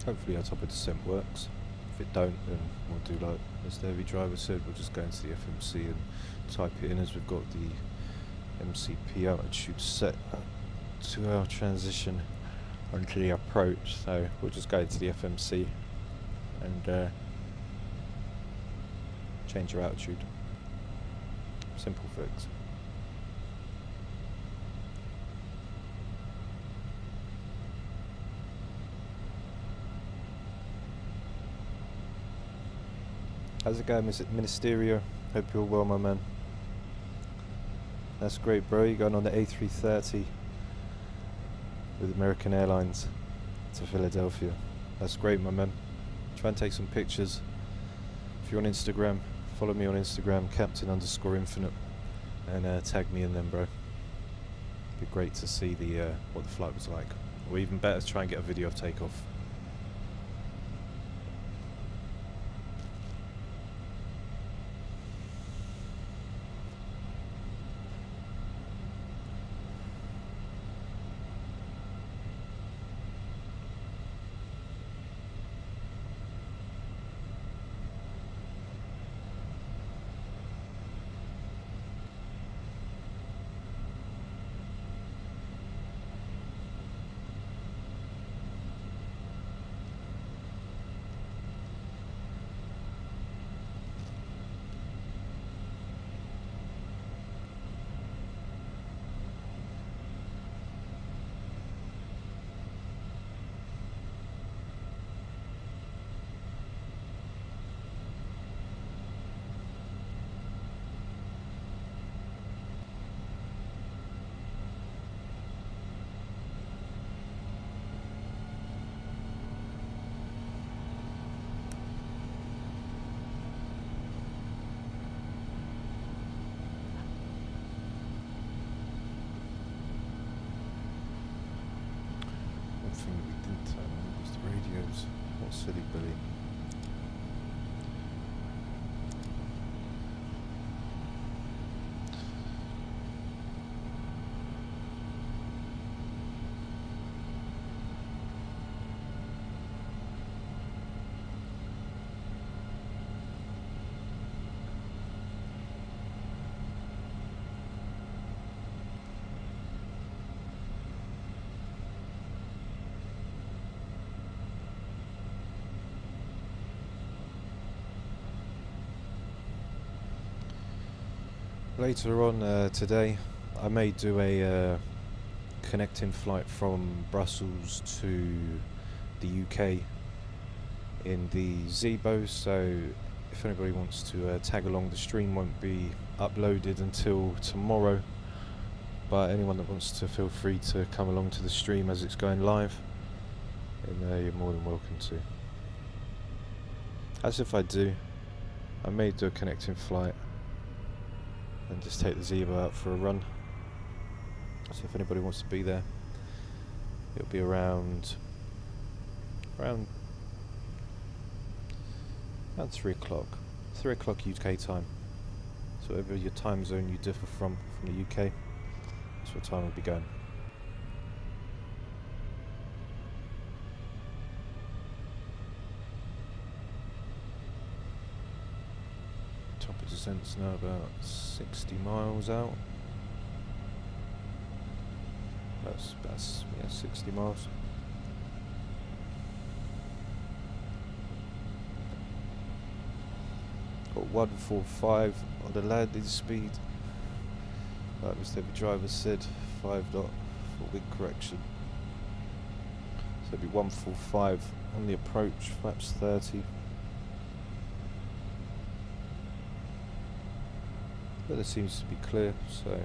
Hopefully our top of descent works. If it don't, then we'll do like as the heavy driver said, we'll just go into the FMC and type it in, as we've got the MCP altitude set to our transition onto the approach. So we'll just go into the FMC and change your altitude. Simple fix. How's it going, Ministerio? Hope you're well, my man. That's great, bro. You're going on the A330 with American Airlines to Philadelphia. That's great, my man. Try and take some pictures. If you're on Instagram, follow me on Instagram, Captain_Infinite, and tag me in them, bro. It'd be great to see the what the flight was like. Or even better, try and get a video of takeoff. Thing that we didn't turn on was the radios. What silly Billy. Later on today, I may do a connecting flight from Brussels to the UK in the Zebo, so if anybody wants to tag along, the stream won't be uploaded until tomorrow, but anyone that wants to, feel free to come along to the stream as it's going live, and you're more than welcome to. As if I do, I may do a connecting flight and just take the Zebra out for a run. So if anybody wants to be there, it'll be around 3 o'clock. 3 o'clock UK time. So whatever your time zone you differ from the UK, that's what time we'll be going. Top of descent's now about 60 miles out. That's yeah, 60 miles. Got 145 on the landing speed. Like Mr. Heavy Driver said, 5 knot for wind correction. So it'll be 145 on the approach, flaps 30. Weather seems to be clear, so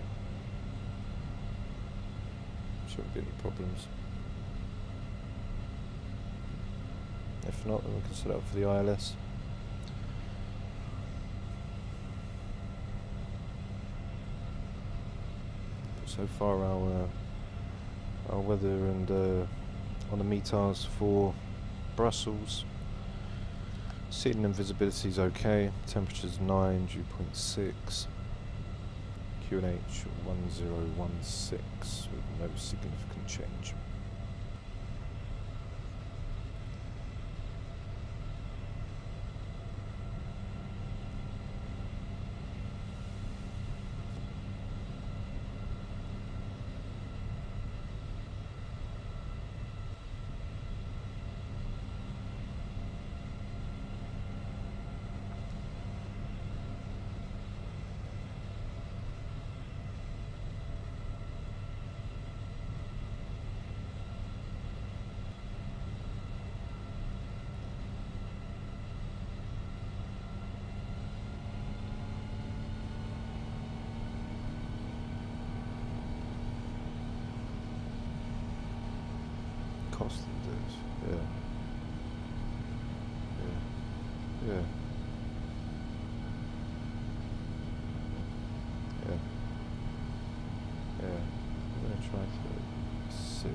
shouldn't be any problems. If not, then we can set up for the ILS. But so far our weather and on the METARs for Brussels, seating and visibility is okay, temperature's 9, dew point 6. QNH 1016 with no significant change. Cost this, yeah. Yeah. Yeah. Yeah. I'm gonna try 36.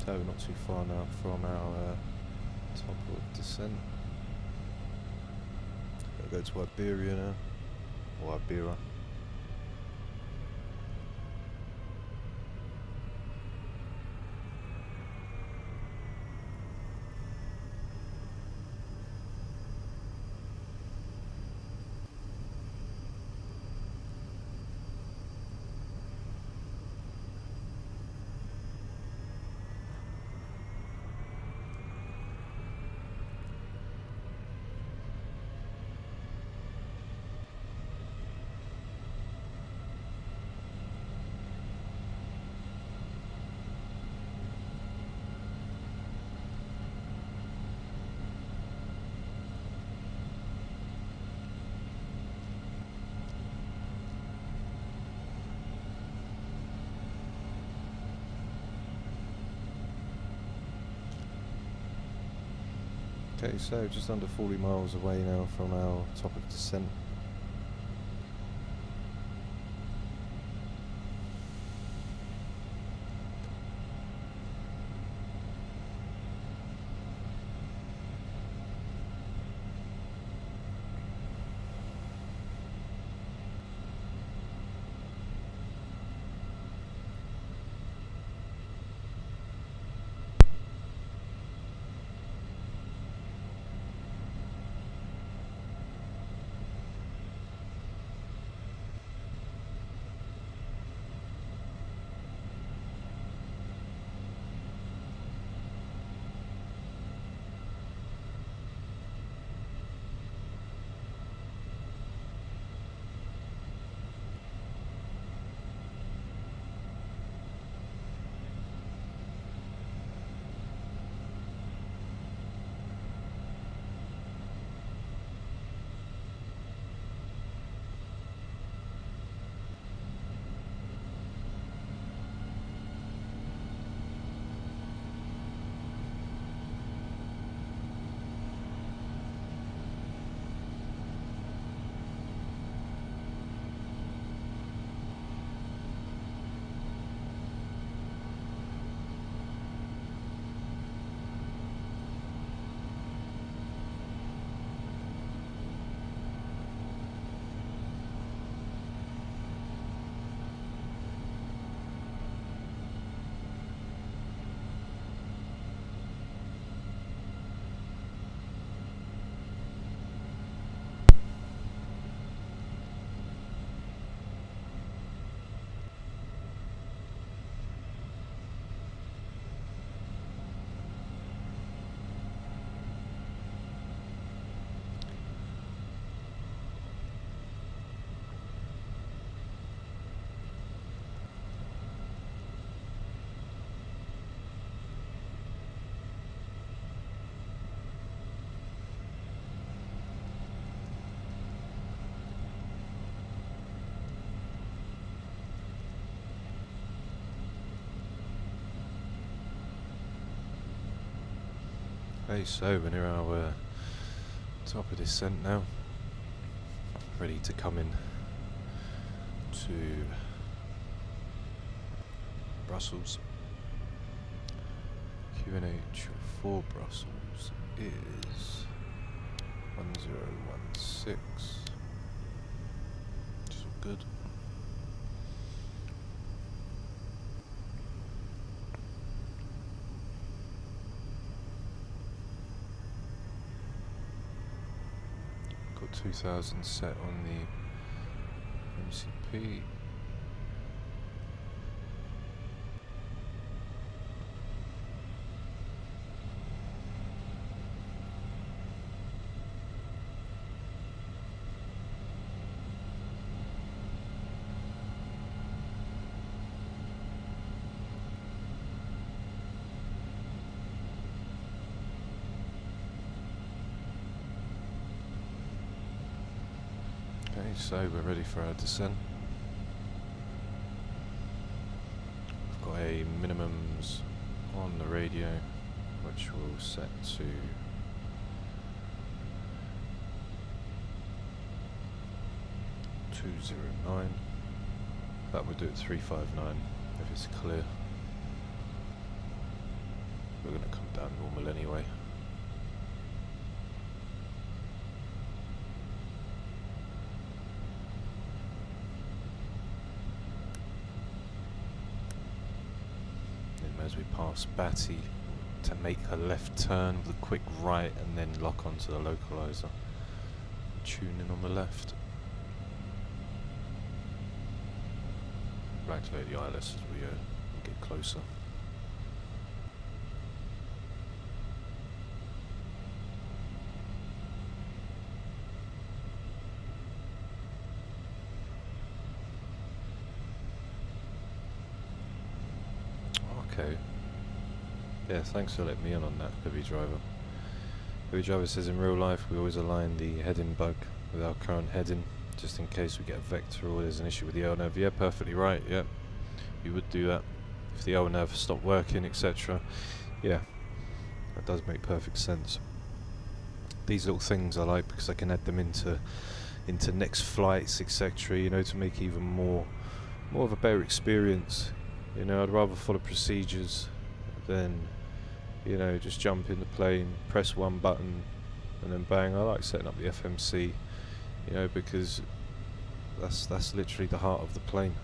So we're not too far now from our top of descent. Gonna go to Iberia now, or Iberia. Okay, so just under 40 miles away now from our top of descent. Okay, so we're near our top of descent now, ready to come in to Brussels. QNH for Brussels is 1016, which is all good. Got 2000 set on the MCP. Okay, so we're ready for our descent. We've got a minimums on the radio, which we'll set to 209. That would do it 359 if it's clear. We're going to come down normal anyway. As we pass Batty, to make a left turn with a quick right and then lock onto the localizer. Tune in on the left. We'll activate the ILS as we get closer. Okay. Yeah, thanks for letting me in on that, Heavy Driver. Heavy Driver says in real life we always align the heading bug with our current heading, just in case we get a vector or there's an issue with the LNAV. Yeah, perfectly right, yeah. You would do that if the LNAV stopped working, etc. Yeah, that does make perfect sense. These little things I like because I can add them into next flights, etc. You know, to make even more of a better experience. You know, I'd rather follow procedures than, you know, just jump in the plane, press one button, and then bang. I like setting up the FMC, you know, because that's literally the heart of the plane.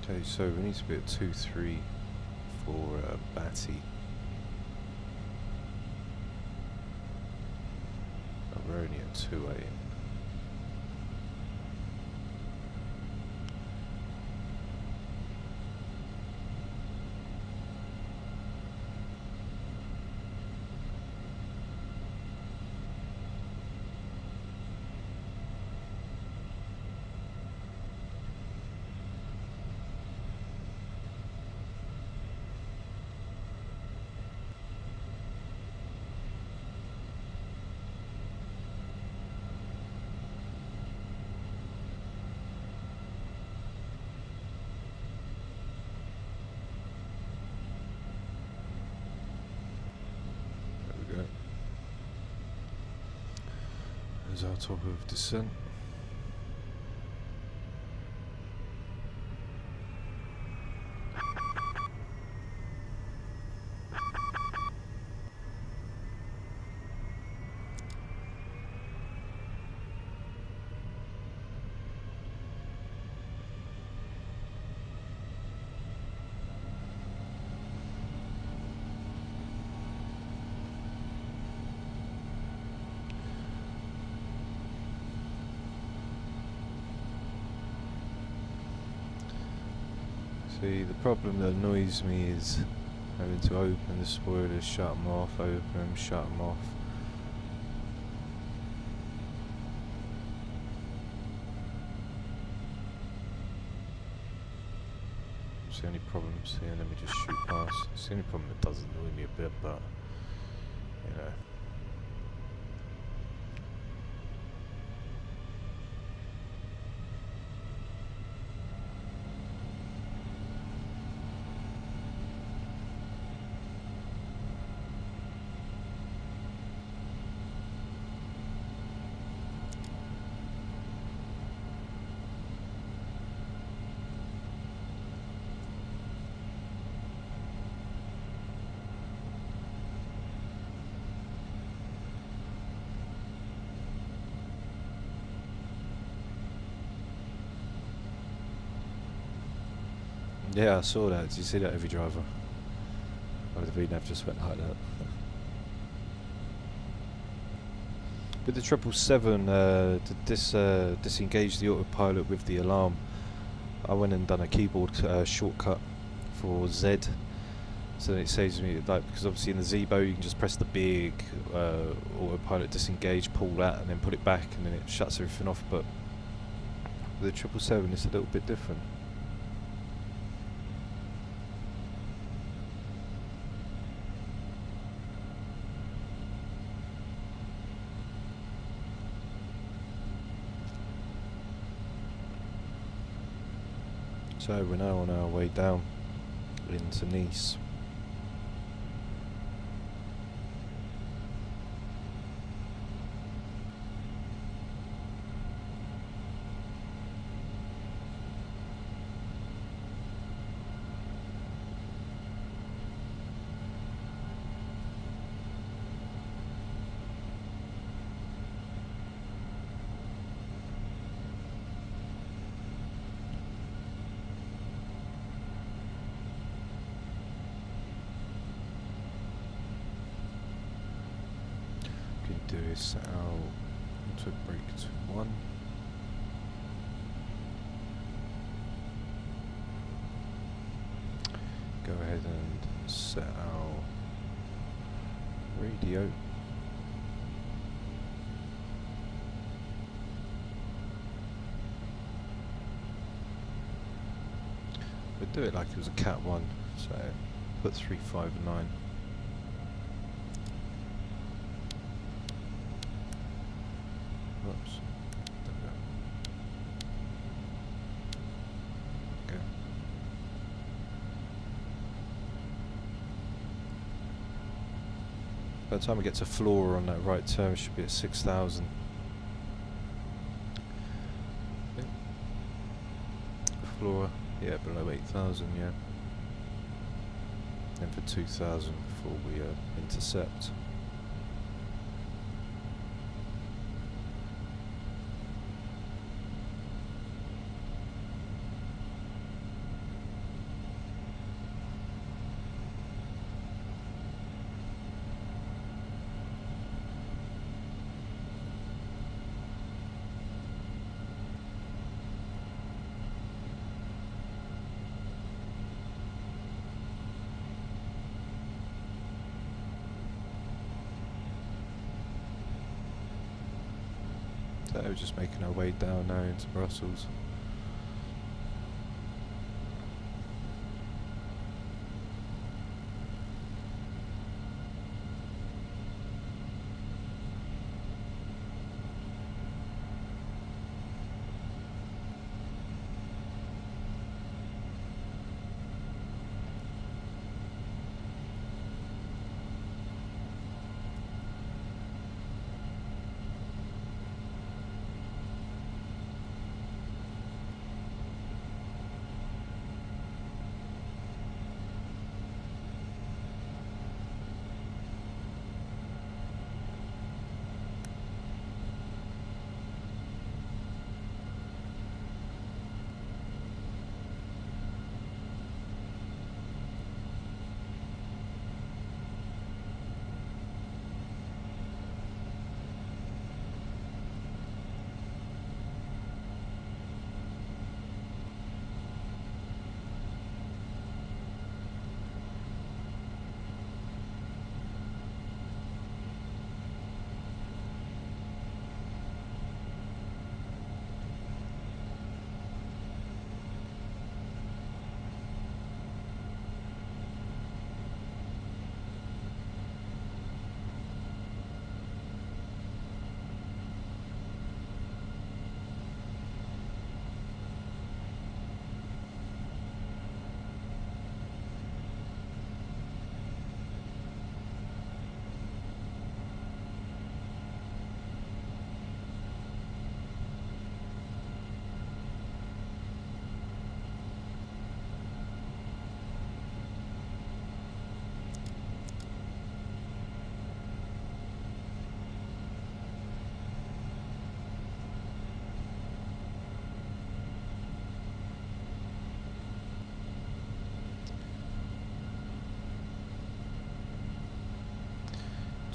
Okay, so we need to be at 2-3 for Batty. Oh, we're only at 2-8. There's our top of descent. See, the problem that annoys me is having to open the spoilers, shut them off, open them, shut them off. That's the only problem. See, let me just shoot past. It's the only problem that does annoy me a bit, but you know. Yeah, I saw that. Did you see that, Heavy Driver? Oh, the VNAV just went like that. With the 777, to disengage the autopilot with the alarm, I went and done a keyboard shortcut for Z. So then it saves me, like, because obviously in the Zebo you can just press the big autopilot disengage, pull that, and then put it back, and then it shuts everything off. But with the 777, it's a little bit different. So we're now on our way down into Nice. Do is set our auto brake to 1. Go ahead and set our radio. We'll do it like it was a Cat 1, so put 359. Whoops. Okay. By the time we get to floor on that right turn, we should be at 6,000. Okay. Floor, yeah, below 8,000, yeah. And for 2,000 before we intercept. So we're just making our way down now into Brussels.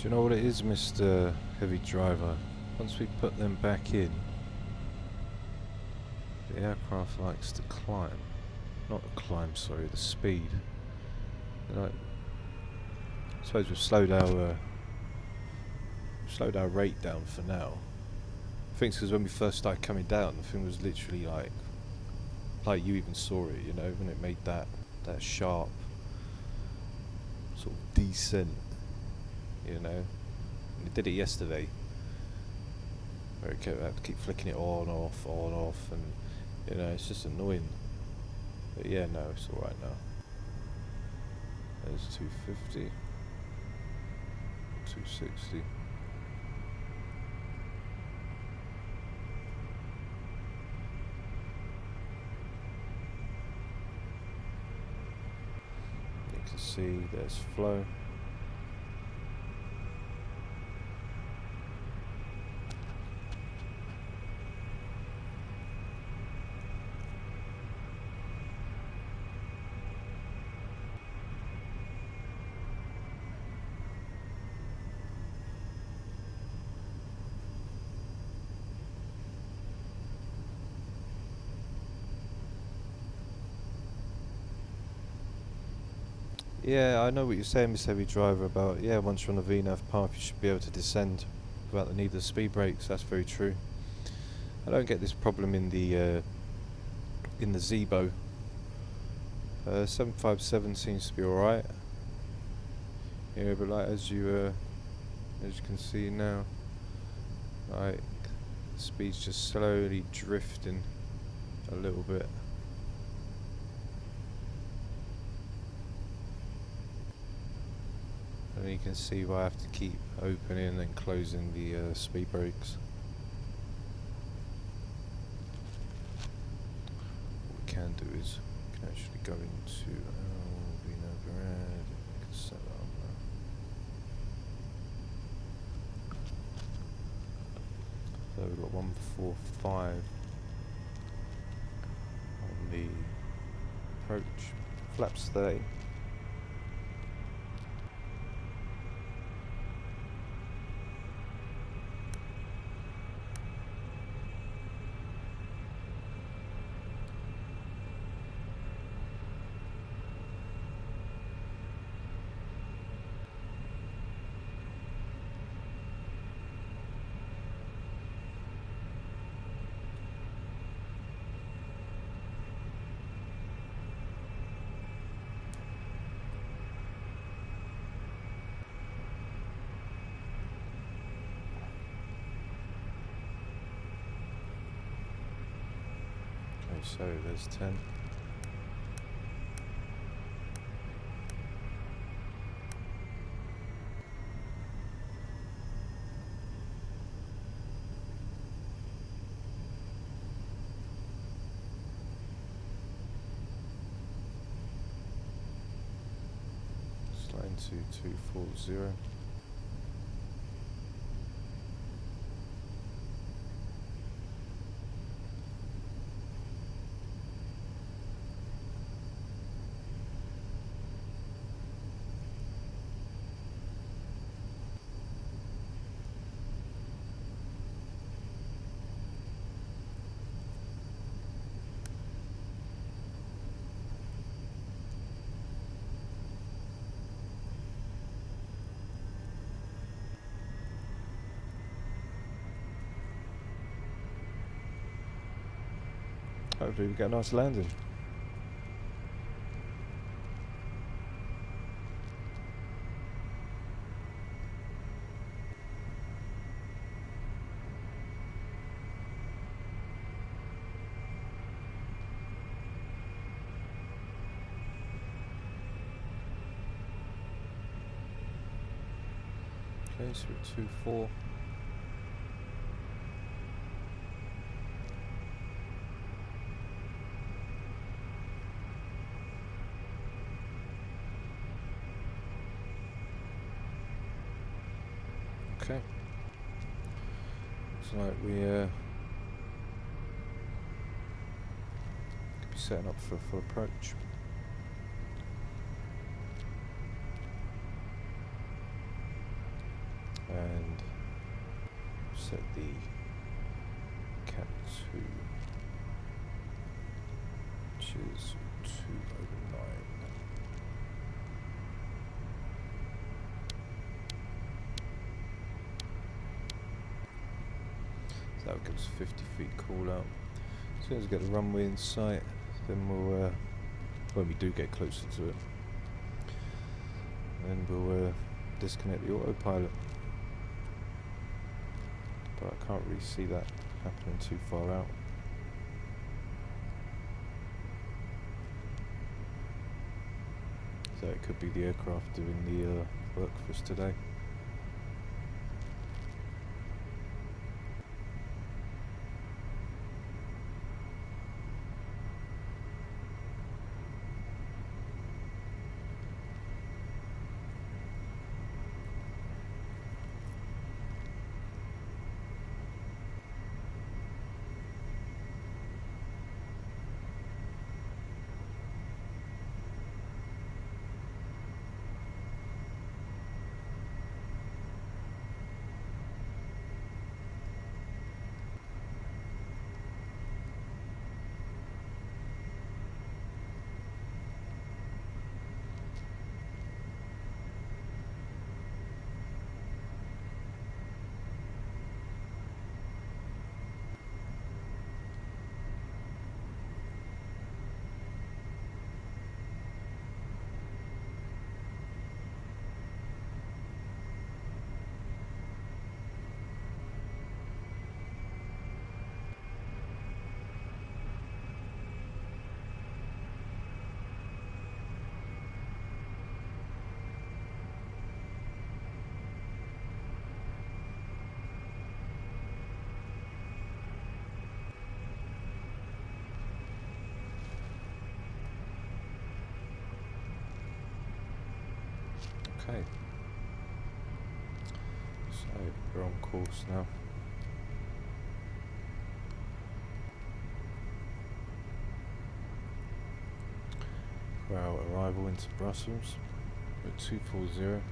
Do you know what it is, Mr. Heavy Driver? Once we put them back in, the aircraft likes to climb. Not climb, sorry, the speed. Like, I suppose we've slowed our rate down for now. I think it's because when we first started coming down, the thing was literally like you even saw it, you know, when it made that sharp sort of descent, you know. And it did it yesterday, where it kept, I had to keep flicking it on, off, and you know, it's just annoying. But yeah, no, it's all right now. There's 250, 260. You can see there's flow. Yeah, I know what you're saying, Miss Heavy Driver, about, yeah, once you're on the VNAV path you should be able to descend without the need of speed brakes. That's very true. I don't get this problem in the Zebo. 757 seems to be alright. Yeah, but like as you can see now, like the speed's just slowly drifting a little bit. And you can see why I have to keep opening and closing the speed brakes. What we can do is we can actually go into Vinobrad. We can set that up now. So we've got 145 on the approach. Flaps 30. So there's 10. Slide to 240. Hopefully we get a nice landing. Okay, so we're 2-4. Okay. Looks like we could be setting up for a full approach. Cat 2, which is 209. So that gives 50 feet call out. As soon as we get the runway in sight, then we'll, when we do get closer to it, then we'll disconnect the autopilot. But I can't really see that happening too far out. So it could be the aircraft doing the work for us today. Okay, so we're on course now. For our arrival into Brussels, we're at 240.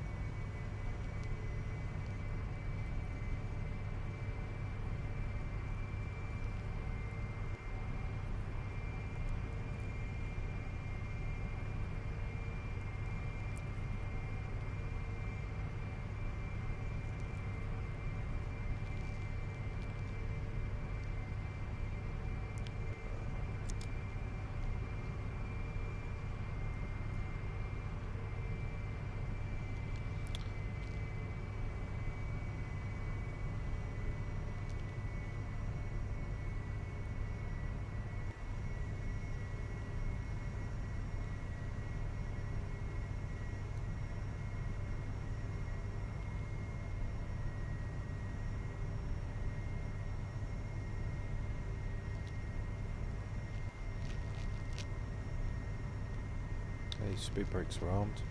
Okay, speed brakes are armed.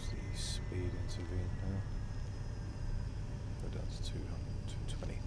The speed intervene now. Go down to 220.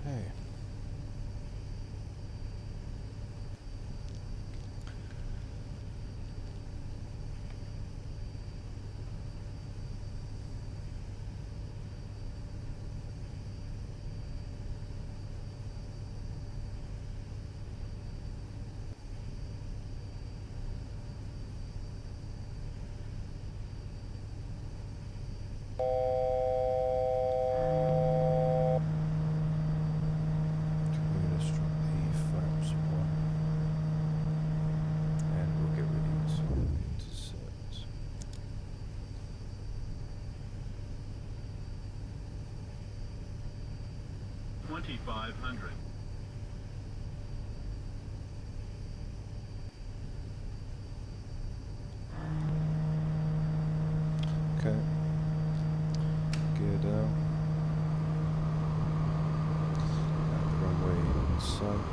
Okay. $2,500. Okay. Gear down. At the runway inside.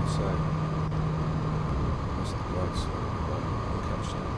So, that's the guides, but we'll catch that.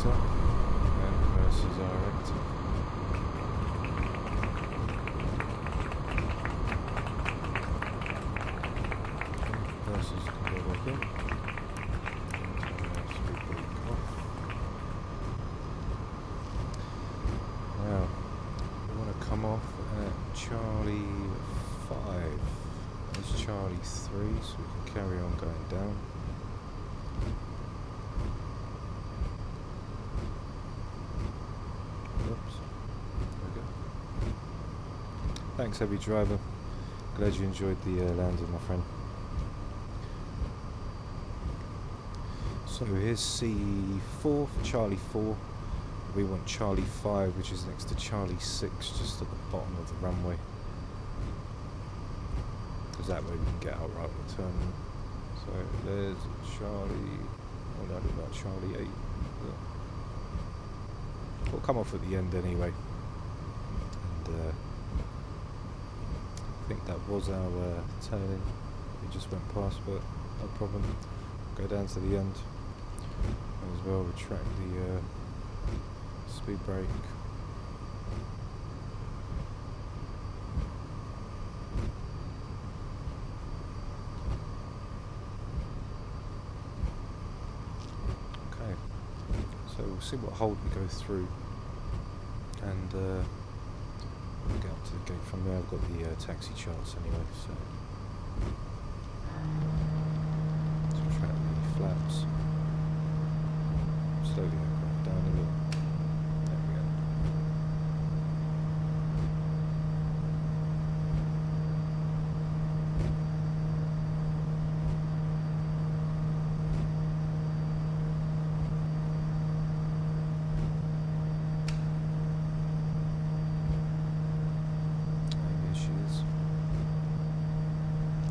Up and versus our active. Versus can go back in. Speed brake off. Now we want to come off at Charlie 5. There's Charlie 3, so we can carry on going down. Thanks, heavy driver. Glad you enjoyed the landing, my friend. So here's C4 for Charlie 4. We want Charlie 5, which is next to Charlie 6, just at the bottom of the runway. Because that way we can get out right on the turn. So there's Charlie. Oh no, about Charlie 8. We'll come off at the end anyway. And I think that was our turn-in. We just went past, but no problem. Go down to the end as well. Retract the Speed brake. Okay, so we'll see what hold we go through, and we'll get up to the gate from there. I've got the taxi charts anyway, so track the flaps. Slowly aircraft down a little. There we go. And here she is.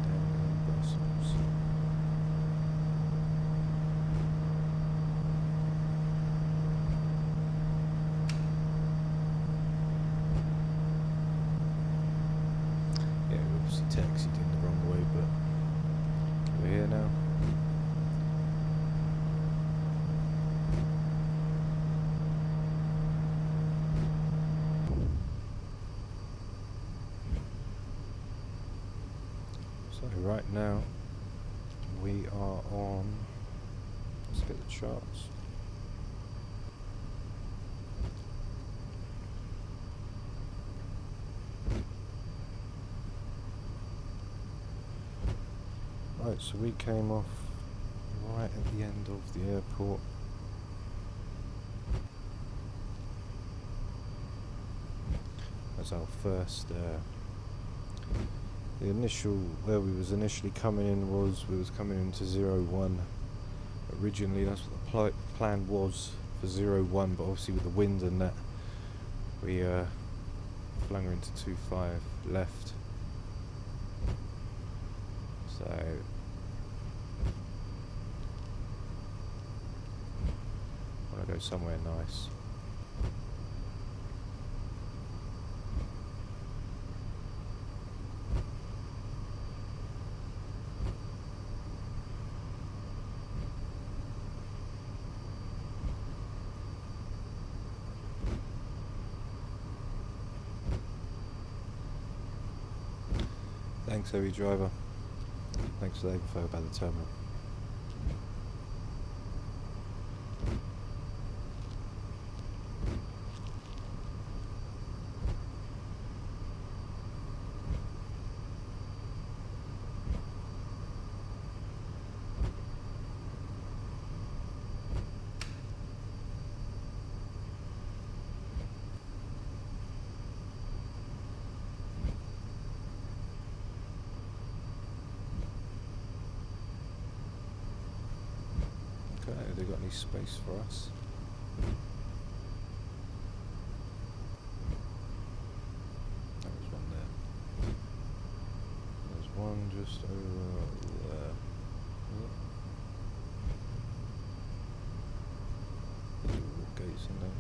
Down in Brussels. Yeah, we obviously taxied in the wrong way, but we're here now. So right now we are on, let's get the charts. Right, so we came off right at the end of the airport. That's our first, the initial, where we was initially coming in was, we was coming into 01 originally. That's what the plan was for 01, but obviously with the wind and that, we flung her into 25 left. So I want to go somewhere nice. Thanks, heavy driver. Thanks for the info about the terminal. Okay, have they got any space for us? There was one there. There's one just over there. There's all gates in there.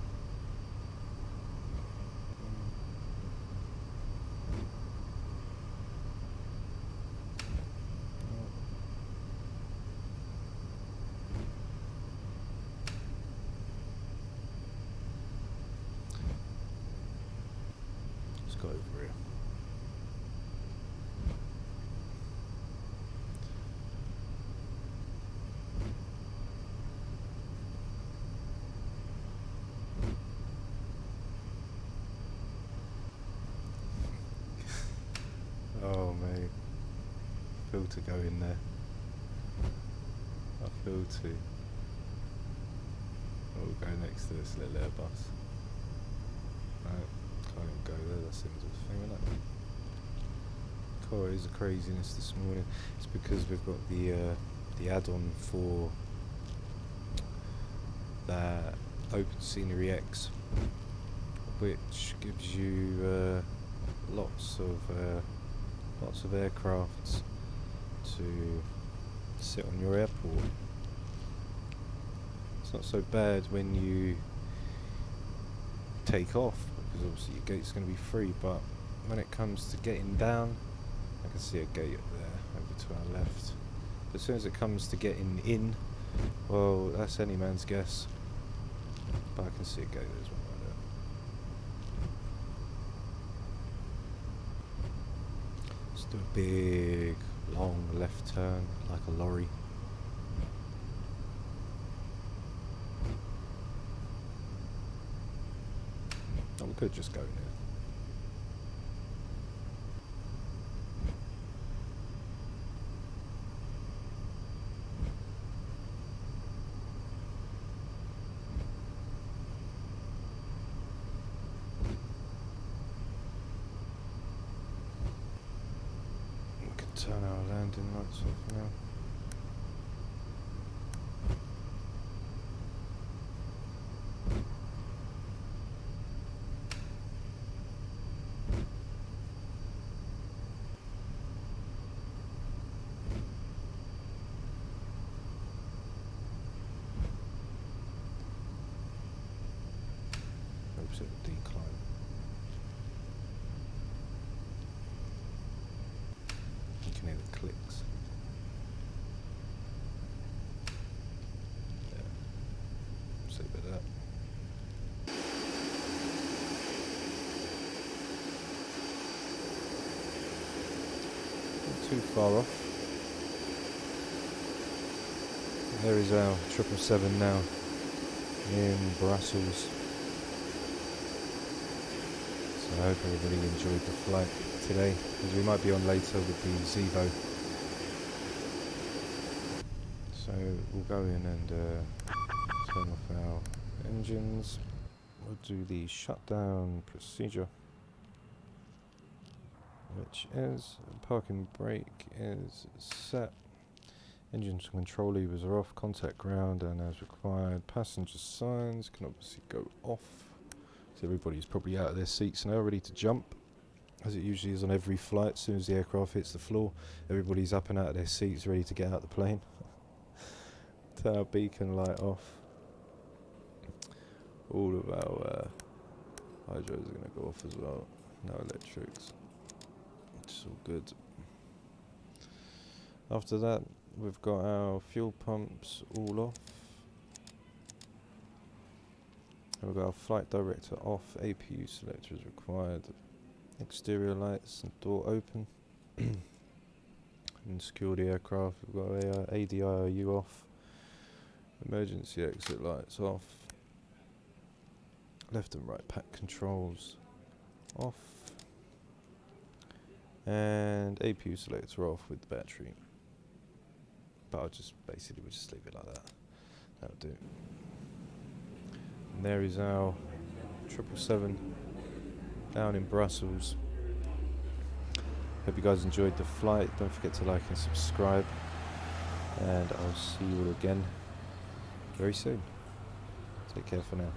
Go over here. Oh mate, I feel to go in there. I feel to. We'll go next to this little Airbus. No. Can't even go there, that seems a thing, isn't it? Car is a craziness this morning. It's because we've got the add-on for that Open Scenery X, which gives you lots of aircrafts to sit on your airport. It's not so bad when you take off, because obviously your gate's going to be free, but when it comes to getting down, I can see a gate up there over to our left, but as soon as it comes to getting in, well, that's any man's guess, but I can see a gate, there's one right Do a big, long left turn like a lorry. Oh, we could just go there. Turn our landing lights off now. Oops, it'll decline. You can hear the clicks. Yeah. See a bit of that. Not too far off. There is our 777 now in Brussels. So I hope everybody enjoyed the flight today, because we might be on later with the Zevo. So we'll go in and turn off our engines. We'll do the shutdown procedure, which is parking brake is set, engine control levers are off, contact ground, and as required passenger signs can obviously go off. So everybody's probably out of their seats now, ready to jump, as it usually is on every flight. As soon as the aircraft hits the floor, everybody's up and out of their seats, ready to get out the plane. Turn our beacon light off. All of our hydros are going to go off as well. No electrics. It's all good. After that, we've got our fuel pumps all off. And we've got our flight director off. APU selector is required. Exterior lights and door open. And secure the aircraft. We've got a ADIRU off. Emergency exit lights off. Left and right pack controls off. And APU selector off with the battery. But we'll just leave it like that. That'll do. And there is our 777 down in Brussels. Hope you guys enjoyed the flight. Don't forget to like and subscribe. And I'll see you all again very soon. Take care for now.